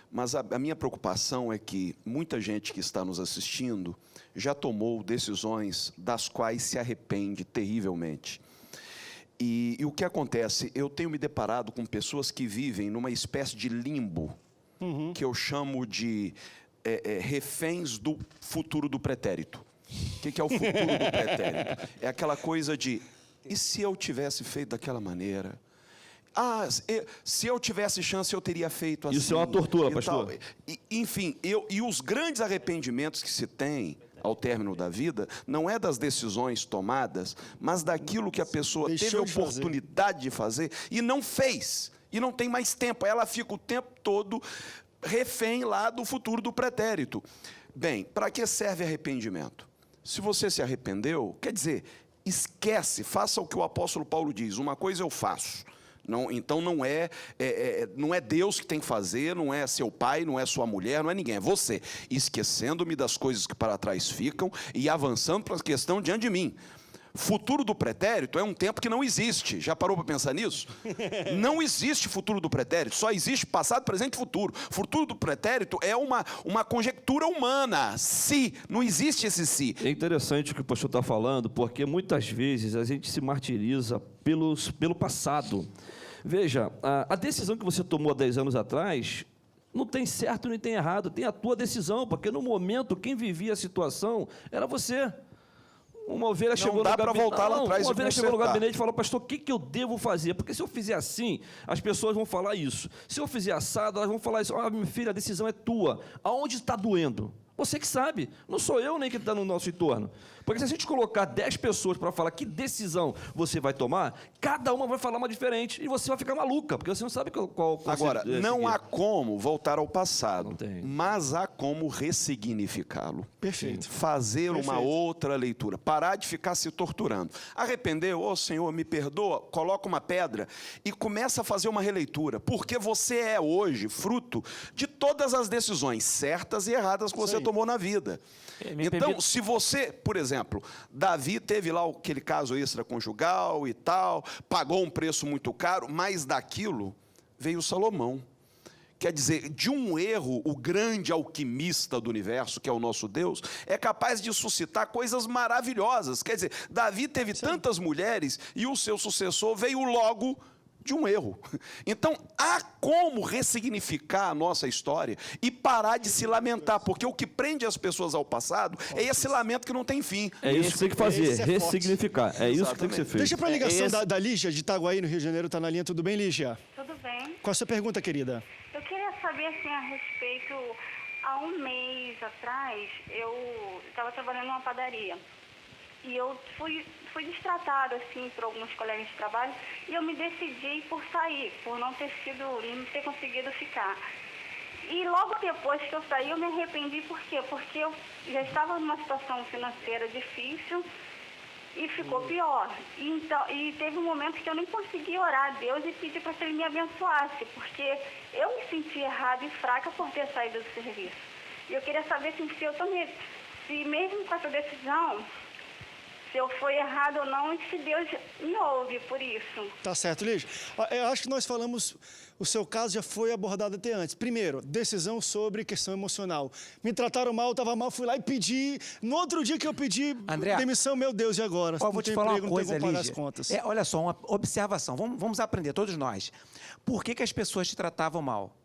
mas a minha preocupação é que muita gente que está nos assistindo já tomou decisões das quais se arrepende terrivelmente. E o que acontece? Eu tenho me deparado com pessoas que vivem numa espécie de limbo, que eu chamo de reféns do futuro do pretérito. O que é o futuro do pretérito? É aquela coisa de, e se eu tivesse feito daquela maneira? Se eu tivesse chance, eu teria feito assim. Isso é uma tortura, pastor. Enfim, e os grandes arrependimentos que se tem ao término da vida, não é das decisões tomadas, mas daquilo que a pessoa teve a oportunidade de fazer e não fez, e não tem mais tempo. Ela fica o tempo todo refém lá do futuro do pretérito. Bem, para que serve arrependimento? Se você se arrependeu, quer dizer, esquece, faça o que o apóstolo Paulo diz, uma coisa eu faço. Então não é Deus que tem que fazer, não é seu pai, não é sua mulher, não é ninguém, é você. Esquecendo-me das coisas que para trás ficam e avançando para a questão diante de mim. Futuro do pretérito é um tempo que não existe. Já parou para pensar nisso? Não existe futuro do pretérito, só existe passado, presente e futuro. Futuro do pretérito é uma conjectura humana. Se, não existe esse se. É interessante o que o pastor está falando, porque muitas vezes a gente se martiriza pelo passado. Veja, a decisão que você tomou há 10 anos atrás não tem certo nem tem errado, tem a tua decisão, porque no momento quem vivia a situação era você. Uma ovelha chegou no gabinete e falou, pastor, o que eu devo fazer? Porque se eu fizer assim, as pessoas vão falar isso. Se eu fizer assado, elas vão falar isso. Minha filha, a decisão é tua. Aonde está doendo? Você que sabe, não sou eu nem que está no nosso entorno. Porque se a gente colocar 10 pessoas para falar que decisão você vai tomar, cada uma vai falar uma diferente e você vai ficar maluca, porque você não sabe qual Agora, não há como voltar ao passado, Não tem. mas há como ressignificá-lo. Perfeito. Fazer uma Perfeito. outra leitura, parar de ficar se torturando. Arrependeu, ô Senhor, me perdoa, coloca uma pedra e começa a fazer uma releitura, porque você é hoje fruto de todas as decisões certas e erradas que você aí. tomou na vida. Me Então, permita- se você, por exemplo, Davi teve lá aquele caso extraconjugal e tal, pagou um preço muito caro, mas daquilo veio Salomão. Quer dizer, de um erro, o grande alquimista do universo, que é o nosso Deus, é capaz de suscitar coisas maravilhosas. Quer dizer, Davi teve tantas mulheres e o seu sucessor veio logo de um erro. Então, há como ressignificar a nossa história e parar de se lamentar, porque o que prende as pessoas ao passado é esse lamento que não tem fim. É isso que tem que fazer, Esse é forte. ressignificar. É isso que tem que ser feito. Deixa para a ligação Esse- da Lígia, de Itaguaí, no Rio de Janeiro, está na linha. Tudo bem, Lígia? Tudo bem? Qual a sua pergunta, querida? Eu queria saber, assim, a respeito... Há um mês atrás, eu estava trabalhando numa padaria. E eu fui destratada, assim, por alguns colegas de trabalho. E eu me decidi por sair, por não ter conseguido ficar. E logo depois que eu saí, eu me arrependi. Por quê? Porque eu já estava numa situação financeira difícil e ficou pior. E teve um momento que eu nem consegui orar a Deus e pedir para que Ele me abençoasse, porque eu me senti errada e fraca por ter saído do serviço. E eu queria saber assim, se mesmo com essa decisão, se eu fui errada ou não, e se Deus me ouve por isso. Tá certo, Lígia. Eu acho que nós falamos, o seu caso já foi abordado até antes. Primeiro, decisão sobre questão emocional. Me trataram mal, eu estava mal, fui lá e pedi. No outro dia que eu pedi André, demissão, meu Deus, e agora? Ó, Não vou te tenho falar emprego, uma não tenho coisa, como pagar Lígia. as contas. Olha só, uma observação. Vamos aprender, todos nós. Por que as pessoas te tratavam mal?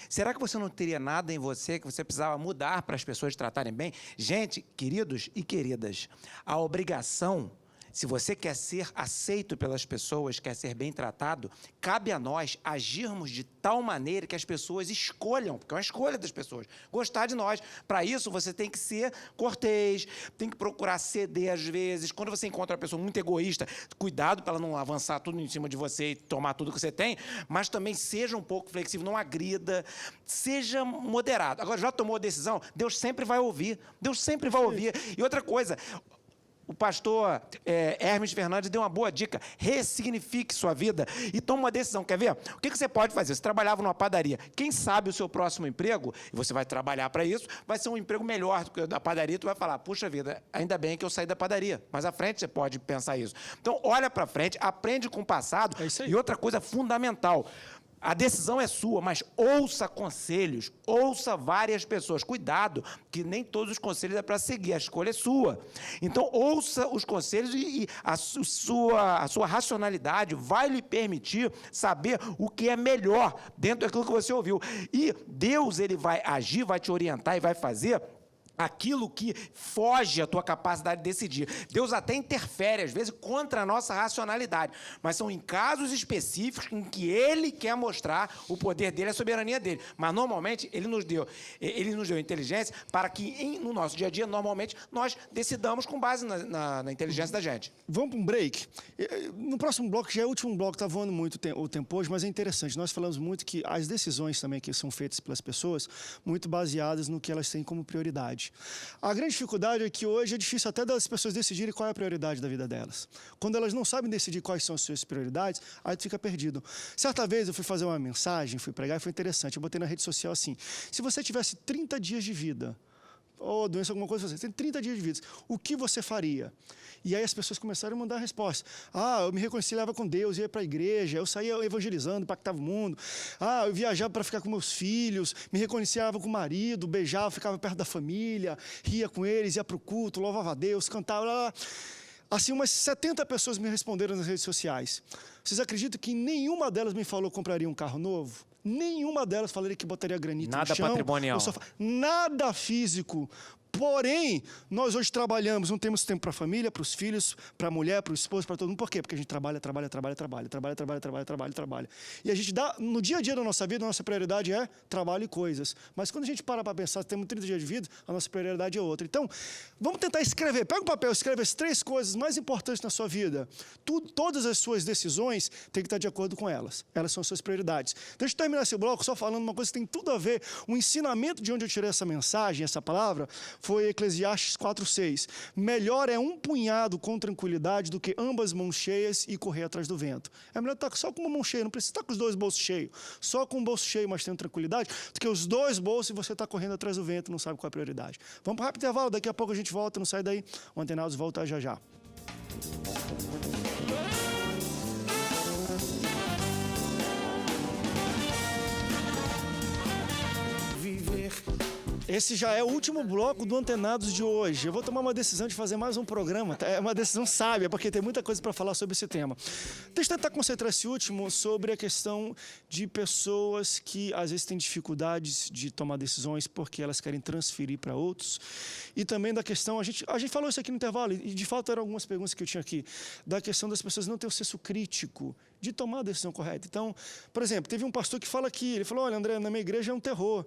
Será que você não teria nada em você que você precisava mudar para as pessoas te tratarem bem? Gente, queridos e queridas, a obrigação, se você quer ser aceito pelas pessoas, quer ser bem tratado, cabe a nós agirmos de tal maneira que as pessoas escolham, porque é uma escolha das pessoas, gostar de nós. Para isso, você tem que ser cortês, tem que procurar ceder às vezes. Quando você encontra uma pessoa muito egoísta, cuidado para ela não avançar tudo em cima de você e tomar tudo que você tem, mas também seja um pouco flexível, não agrida, seja moderado. Agora, já tomou a decisão? Deus sempre vai ouvir. Deus sempre vai ouvir. E outra coisa, o pastor Hermes Fernandes deu uma boa dica. Ressignifique sua vida e tome uma decisão. Quer ver? O que você pode fazer? Você trabalhava numa padaria. Quem sabe o seu próximo emprego, e você vai trabalhar para isso, vai ser um emprego melhor do que o da padaria. Tu vai falar, puxa vida, ainda bem que eu saí da padaria. Mas à frente você pode pensar isso. Então, olha para frente, aprende com o passado. É isso aí. E outra coisa fundamental, a decisão é sua, mas ouça conselhos, ouça várias pessoas. Cuidado, que nem todos os conselhos é para seguir, a escolha é sua. Então, ouça os conselhos e a sua racionalidade vai lhe permitir saber o que é melhor dentro daquilo que você ouviu. E Deus, Ele vai agir, vai te orientar e vai fazer aquilo que foge à tua capacidade de decidir. Deus até interfere, às vezes, contra a nossa racionalidade, mas são em casos específicos em que Ele quer mostrar o poder dEle, a soberania dEle. Mas, normalmente, Ele nos deu inteligência para que, no nosso dia a dia, normalmente, nós decidamos com base na inteligência da gente. Vamos para um break. No próximo bloco, já é o último bloco, está voando muito o tempo hoje, mas é interessante. Nós falamos muito que as decisões também que são feitas pelas pessoas, muito baseadas no que elas têm como prioridade. A grande dificuldade é que hoje é difícil até das pessoas decidirem qual é a prioridade da vida delas. Quando elas não sabem decidir quais são as suas prioridades, aí tu fica perdido. Certa vez eu fui fazer uma mensagem, fui pregar e foi interessante. Eu botei na rede social assim, se você tivesse 30 dias de vida, ou doença, alguma coisa, você tem 30 dias de vida, o que você faria? E aí as pessoas começaram a mandar a resposta. Eu me reconciliava com Deus, ia para a igreja, eu saía evangelizando, impactava o mundo. Eu viajava para ficar com meus filhos, me reconciliava com o marido, beijava, ficava perto da família, ria com eles, ia para o culto, louvava a Deus, cantava. Lá. Assim, umas 70 pessoas me responderam nas redes sociais. Vocês acreditam que nenhuma delas me falou que compraria um carro novo? Nenhuma delas falaria que botaria granito Nada no chão. patrimonial. Nada físico. Porém, nós hoje trabalhamos, não temos tempo para a família, para os filhos, para a mulher, para o esposo, para todo mundo. Por quê? Porque a gente trabalha. E a gente dá, no dia a dia da nossa vida, a nossa prioridade é trabalho e coisas. Mas quando a gente para pensar, temos 30 dias de vida, a nossa prioridade é outra. Então, vamos tentar escrever. Pega um papel, escreve as 3 coisas mais importantes na sua vida. Todas as suas decisões têm que estar de acordo com elas. Elas são suas prioridades. Deixa eu terminar esse bloco só falando uma coisa que tem tudo a ver. O ensinamento de onde eu tirei essa mensagem, essa palavra, foi Eclesiastes 4:6. Melhor é um punhado com tranquilidade do que ambas mãos cheias e correr atrás do vento. É melhor estar só com uma mão cheia, não precisa estar com os 2 bolsos cheios. Só com um bolso cheio, mas tendo tranquilidade, do que os 2 bolsos e você está correndo atrás do vento, não sabe qual é a prioridade. Vamos para o rápido intervalo, daqui a pouco a gente volta, não sai daí. O Antenados volta já já. Esse já é o último bloco do Antenados de hoje. Eu vou tomar uma decisão de fazer mais um programa. É uma decisão sábia, porque tem muita coisa para falar sobre esse tema. Deixa eu tentar concentrar esse último sobre a questão de pessoas que às vezes têm dificuldades de tomar decisões porque elas querem transferir para outros. E também da questão, a gente falou isso aqui no intervalo, e de fato eram algumas perguntas que eu tinha aqui, da questão das pessoas não terem o senso crítico de tomar a decisão correta. Então, por exemplo, teve um pastor que fala aqui, ele falou, olha, André, na minha igreja é um terror.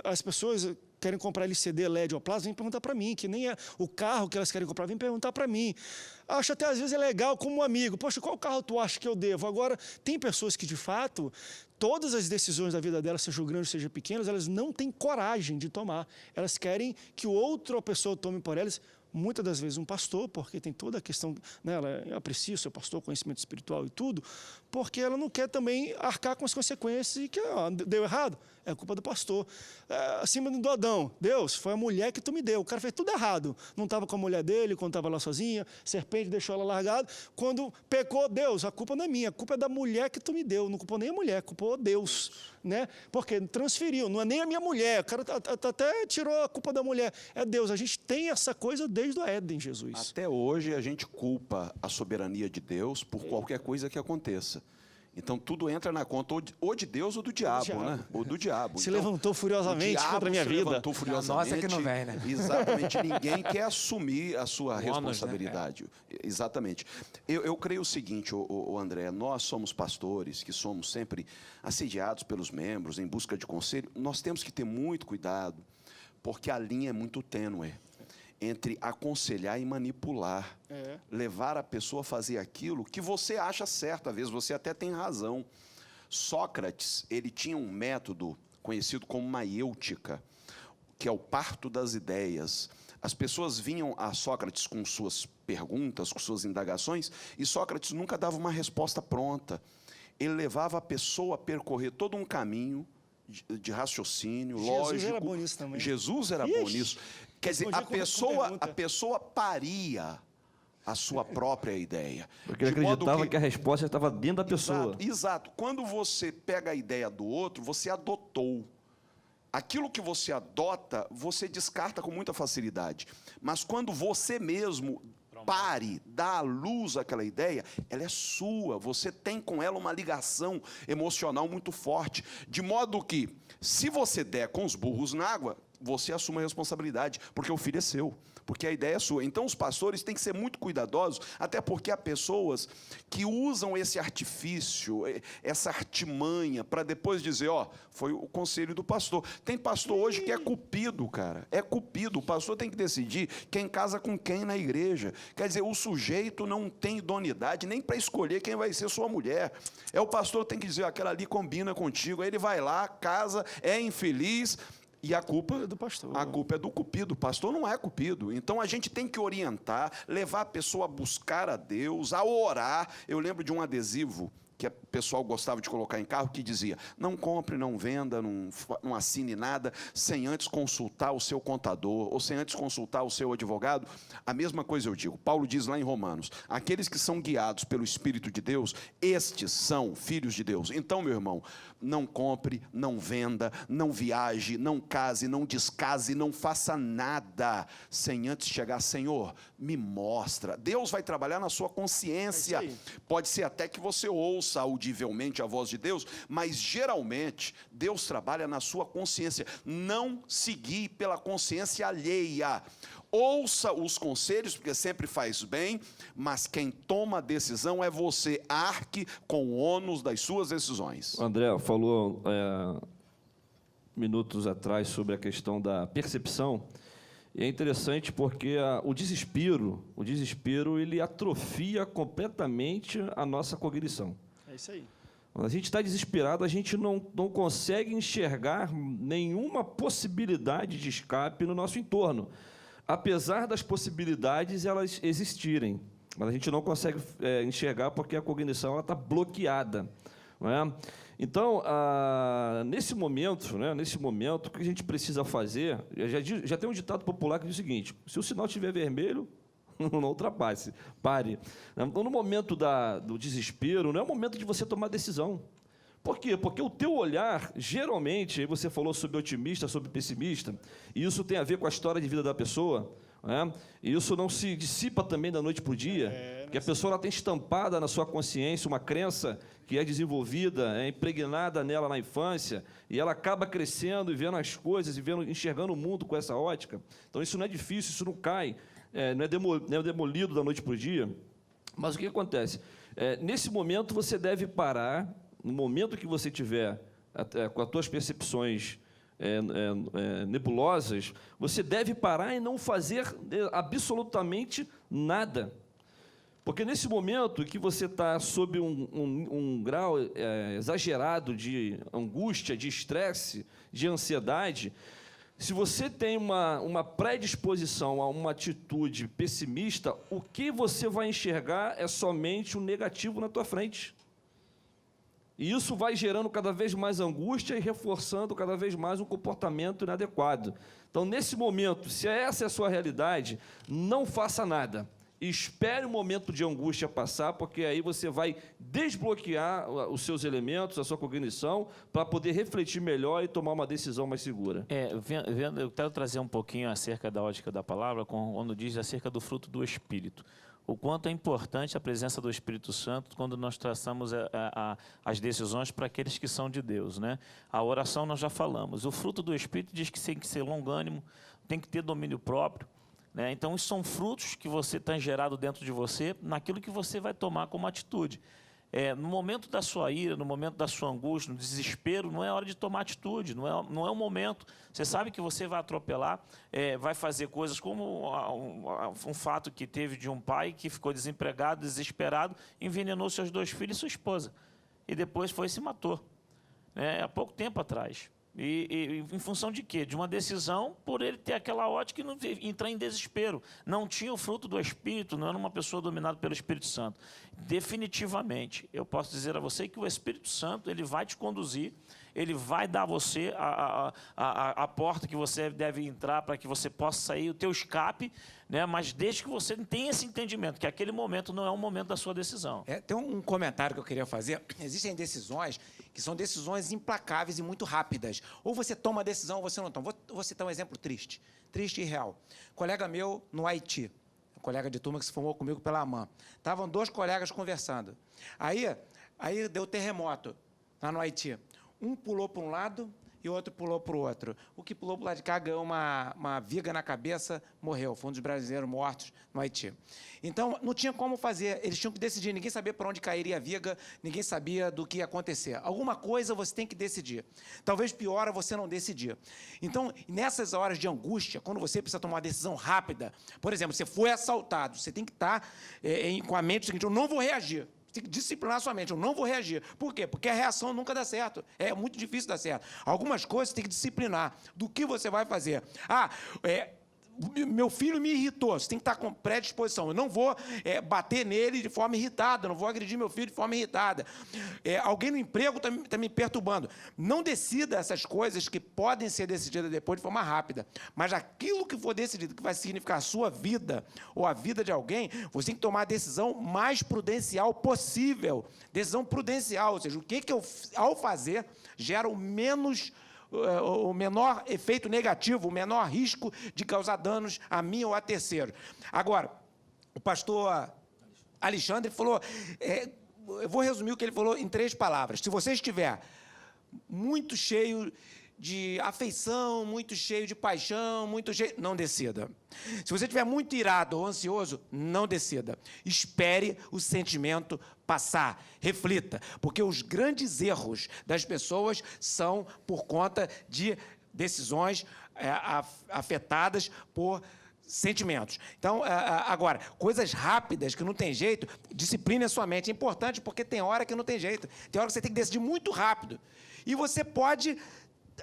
As pessoas querem comprar LCD, LED ou plasma, vêm perguntar para mim, que nem é o carro que elas querem comprar, vêm perguntar para mim. Acho até às vezes é legal como um amigo, poxa, qual carro tu acha que eu devo? Agora, tem pessoas que de fato, todas as decisões da vida delas, sejam grandes, sejam pequenas, elas não têm coragem de tomar. Elas querem que outra pessoa tome por elas, muitas das vezes um pastor, porque tem toda a questão, né, ela aprecia o seu pastor, conhecimento espiritual e tudo, porque ela não quer também arcar com as consequências e que deu errado, é culpa do pastor. Acima do Adão, Deus, foi a mulher que tu me deu, o cara fez tudo errado, não estava com a mulher dele, quando estava lá sozinha, serpente deixou ela largada, quando pecou, Deus, a culpa não é minha, a culpa é da mulher que tu me deu, não culpou nem a mulher, culpou Deus, né? Porque transferiu, não é nem a minha mulher, o cara até tirou a culpa da mulher, é Deus, a gente tem essa coisa desde o Éden, Jesus. Até hoje a gente culpa a soberania de Deus por qualquer coisa que aconteça. Então tudo entra na conta ou de Deus ou do diabo, né? Ou do diabo. Se então, levantou furiosamente contra a minha vida. Levantou furiosamente. Nossa, que não vem, né? Exatamente. Ninguém quer assumir a sua responsabilidade. Né? Exatamente. Eu creio o seguinte, o André, nós somos pastores, que somos sempre assediados pelos membros, em busca de conselho. Nós temos que ter muito cuidado, porque a linha é muito tênue entre aconselhar e manipular, levar a pessoa a fazer aquilo que você acha certo, às vezes você até tem razão. Sócrates, ele tinha um método conhecido como maiêutica, que é o parto das ideias. As pessoas vinham a Sócrates com suas perguntas, com suas indagações, e Sócrates nunca dava uma resposta pronta. Ele levava a pessoa a percorrer todo um caminho de raciocínio, lógico. Jesus era bom nisso também. Jesus era bom nisso. Quer dizer, a pessoa paria a sua própria ideia. Porque ele acreditava que a resposta estava dentro da pessoa. Exato. Quando você pega a ideia do outro, você adotou. Aquilo que você adota, você descarta com muita facilidade. Mas quando você mesmo dá à luz aquela ideia, ela é sua, você tem com ela uma ligação emocional muito forte, de modo que, se você der com os burros na água, você assume a responsabilidade, porque o filho é seu, porque a ideia é sua. Então, os pastores têm que ser muito cuidadosos, até porque há pessoas que usam esse artifício, essa artimanha, para depois dizer, foi o conselho do pastor. Tem pastor hoje que é cupido, cara, é cupido. O pastor tem que decidir quem casa com quem na igreja. Quer dizer, o sujeito não tem idoneidade nem para escolher quem vai ser sua mulher. O pastor tem que dizer, aquela ali combina contigo, aí ele vai lá, casa, é infeliz. E a culpa é do pastor. A culpa é do cupido. O pastor não é cupido. Então a gente tem que orientar, levar a pessoa a buscar a Deus, a orar. Eu lembro de um adesivo que o pessoal gostava de colocar em carro, que dizia, não compre, não venda, não assine nada, sem antes consultar o seu contador, ou sem antes consultar o seu advogado. A mesma coisa eu digo. Paulo diz lá em Romanos, aqueles que são guiados pelo Espírito de Deus, estes são filhos de Deus. Então, meu irmão, não compre, não venda, não viaje, não case, não descase, não faça nada, sem antes chegar, Senhor, me mostra. Deus vai trabalhar na sua consciência. Pode ser até que você ouça ouça audivelmente a voz de Deus, mas geralmente Deus trabalha na sua consciência. Não se guie pela consciência alheia. Ouça os conselhos, porque sempre faz bem, mas quem toma a decisão é você. Arque com o ônus das suas decisões. O André falou minutos atrás sobre a questão da percepção. E é interessante porque o desespero ele atrofia completamente a nossa cognição. É isso aí. Quando a gente está desesperado, a gente não consegue enxergar nenhuma possibilidade de escape no nosso entorno. Apesar das possibilidades elas existirem, mas a gente não consegue enxergar porque a cognição está bloqueada. Não é? Então, nesse momento, o que a gente precisa fazer, já tem um ditado popular que diz o seguinte: se o sinal estiver vermelho, não ultrapasse, pare. Então, no momento do desespero, não é o momento de você tomar decisão. Por quê? Porque o teu olhar, geralmente, aí você falou sobre otimista, sobre pessimista, e isso tem a ver com a história de vida da pessoa, né? E isso não se dissipa também da noite para o dia, porque a pessoa ela tem estampada na sua consciência uma crença que é desenvolvida, é impregnada nela na infância, e ela acaba crescendo e vendo as coisas, enxergando o mundo com essa ótica. Então, isso não é difícil, isso não cai, não é demolido da noite para o dia. Mas o que acontece? Nesse momento, você deve parar. No momento que você tiver com as suas percepções nebulosas, você deve parar e não fazer absolutamente nada. Porque nesse momento que você está sob um grau exagerado de angústia, de estresse, de ansiedade, se você tem uma predisposição a uma atitude pessimista, o que você vai enxergar é somente o negativo na tua frente. E isso vai gerando cada vez mais angústia e reforçando cada vez mais um comportamento inadequado. Então, nesse momento, se essa é a sua realidade, não faça nada. Espere o momento de angústia passar, porque aí você vai desbloquear os seus elementos, a sua cognição, para poder refletir melhor e tomar uma decisão mais segura. Eu quero trazer um pouquinho acerca da ótica da palavra, quando diz acerca do fruto do Espírito. O quanto é importante a presença do Espírito Santo quando nós traçamos as decisões para aqueles que são de Deus, né? A oração nós já falamos. O fruto do Espírito diz que tem que ser longânimo, tem que ter domínio próprio, né? Então, isso são frutos que você tem gerado dentro de você, naquilo que você vai tomar como atitude. No momento da sua ira, no momento da sua angústia, no desespero, não é hora de tomar atitude, não é o momento. Você sabe que você vai atropelar, vai fazer coisas como um fato que teve de um pai que ficou desempregado, desesperado, envenenou seus 2 filhos e sua esposa. E depois foi e se matou, há pouco tempo atrás. E em função de quê? De uma decisão por ele ter aquela ótica e não entrar em desespero. Não tinha o fruto do Espírito, não era uma pessoa dominada pelo Espírito Santo. Definitivamente, eu posso dizer a você que o Espírito Santo ele vai te conduzir, ele vai dar a você a porta que você deve entrar para que você possa sair, o teu escape, né? Mas desde que você tenha esse entendimento, que aquele momento não é o momento da sua decisão. Tem um comentário que eu queria fazer. Existem decisões que são decisões implacáveis e muito rápidas. Ou você toma a decisão ou você não toma. Vou citar um exemplo triste e real. Colega meu no Haiti, colega de turma que se formou comigo pela AMAN. Estavam 2 colegas conversando. Aí deu terremoto lá no Haiti. Um pulou para um lado e o outro pulou para o outro. O que pulou para o lado de cá ganhou uma viga na cabeça, morreu. Foi um dos brasileiros mortos no Haiti. Então, não tinha como fazer. Eles tinham que decidir. Ninguém sabia para onde cairia a viga, ninguém sabia do que ia acontecer. Alguma coisa você tem que decidir. Talvez pior é você não decidir. Então, nessas horas de angústia, quando você precisa tomar uma decisão rápida, por exemplo, você foi assaltado, você tem que estar com a mente o seguinte: eu não vou reagir. Tem que disciplinar sua mente, eu não vou reagir. Por quê? Porque a reação nunca dá certo. É muito difícil dar certo. Algumas coisas você tem que disciplinar. Do que você vai fazer? Meu filho me irritou, você tem que estar com predisposição. Eu não vou bater nele de forma irritada, não vou agredir meu filho de forma irritada. Alguém no emprego está me perturbando. Não decida essas coisas que podem ser decididas depois de forma rápida. Mas aquilo que for decidido, que vai significar a sua vida ou a vida de alguém, você tem que tomar a decisão mais prudencial possível. Decisão prudencial, ou seja, o que eu, ao fazer, gera o menor efeito negativo, o menor risco de causar danos a mim ou a terceiro. Agora, o pastor Alexandre falou, eu vou resumir o que ele falou em 3 palavras. Se você estiver muito cheio de afeição, muito cheio de paixão, muito cheio... Não decida. Se você estiver muito irado ou ansioso, não decida. Espere o sentimento passar. Reflita. Porque os grandes erros das pessoas são por conta de decisões afetadas por sentimentos. Então, agora, coisas rápidas que não tem jeito, discipline a sua mente. É importante porque tem hora que não tem jeito. Tem hora que você tem que decidir muito rápido. E você pode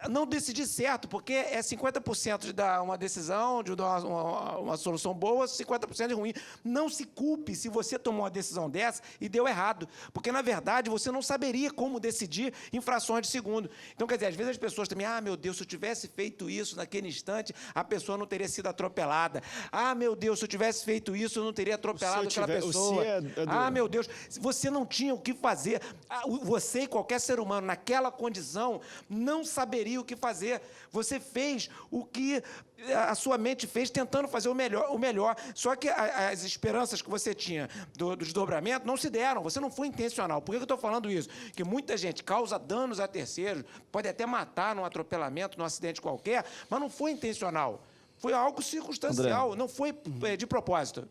não decidir certo, porque é 50% de dar uma decisão, de dar uma solução boa, 50% de ruim. Não se culpe se você tomou uma decisão dessa e deu errado, porque, na verdade, você não saberia como decidir em frações de segundo. Então, quer dizer, às vezes as pessoas também, meu Deus, se eu tivesse feito isso naquele instante, a pessoa não teria sido atropelada. Meu Deus, se eu tivesse feito isso, eu não teria atropelado aquela pessoa. Meu Deus, você não tinha o que fazer. Você e qualquer ser humano, naquela condição, não saberia o que fazer. Você fez o que a sua mente fez, tentando fazer o melhor. Só que as esperanças que você tinha do desdobramento não se deram. Você não foi intencional. Por que eu estou falando isso? Que muita gente causa danos a terceiros, pode até matar num atropelamento, num acidente qualquer, mas não foi intencional. Foi algo circunstancial, André, não foi de propósito.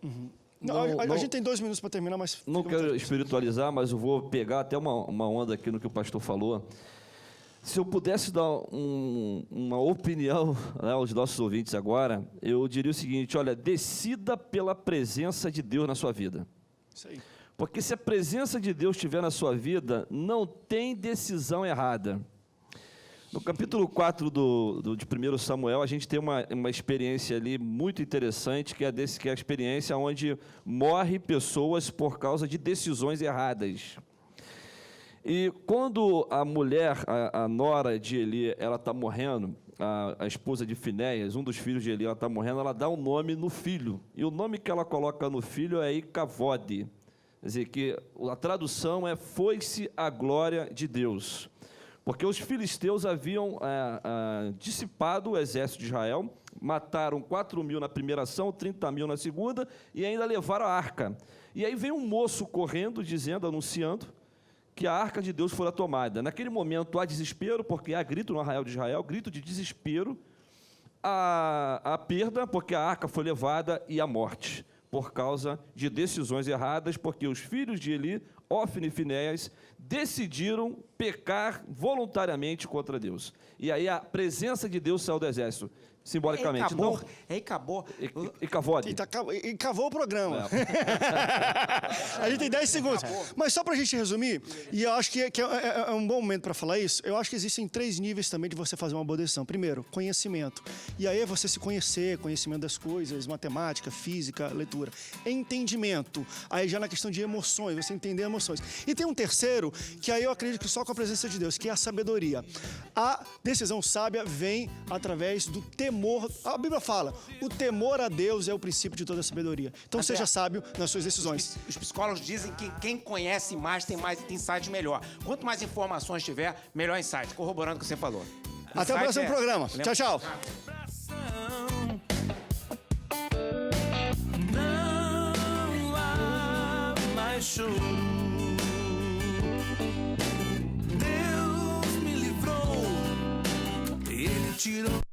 A gente tem 2 minutos para terminar, mas... Não quero espiritualizar, mas eu vou pegar até uma onda aqui no que o pastor falou. Se eu pudesse dar uma opinião, né, aos nossos ouvintes agora, eu diria o seguinte: olha, decida pela presença de Deus na sua vida. Isso aí. Porque se a presença de Deus estiver na sua vida, não tem decisão errada. No capítulo 4 de 1 Samuel, a gente tem uma experiência ali muito interessante, que é a experiência onde morrem pessoas por causa de decisões erradas. E quando a mulher, a nora de Eli, ela está morrendo, a esposa de Finéias, um dos filhos de Eli, ela está morrendo, ela dá um nome no filho. E o nome que ela coloca no filho é Icavode. Quer dizer, que a tradução é foi-se a glória de Deus. Porque os filisteus haviam dissipado o exército de Israel, mataram 4.000 na primeira ação, 30.000 na segunda, e ainda levaram a arca. E aí vem um moço correndo, anunciando, que a arca de Deus fora tomada. Naquele momento há desespero, porque há grito no arraial de Israel, grito de desespero, a perda, porque a arca foi levada, e a morte, por causa de decisões erradas, porque os filhos de Eli, Ófni e Finéias, decidiram pecar voluntariamente contra Deus. E aí a presença de Deus saiu do exército, simbolicamente. Icavode. E cavou o programa. A gente tem 10 segundos. Mas só para a gente resumir, e eu acho que é um bom momento para falar isso, eu acho que existem 3 níveis também de você fazer uma boa decisão. Primeiro, conhecimento. E aí é você se conhecer, conhecimento das coisas, matemática, física, leitura. Entendimento. Aí já na questão de emoções, você entender emoções. E tem um terceiro, que aí eu acredito que só com a presença de Deus, que é a sabedoria. A decisão sábia vem através do temor. A Bíblia fala, o temor a Deus é o princípio de toda a sabedoria. Então seja sábio nas suas decisões. Os psicólogos dizem que quem conhece mais tem insight melhor. Quanto mais informações tiver, melhor insight. Corroborando o que você falou. Até o próximo programa. Tchau, tchau. Não há mais choro. Deus me livrou. Ele tirou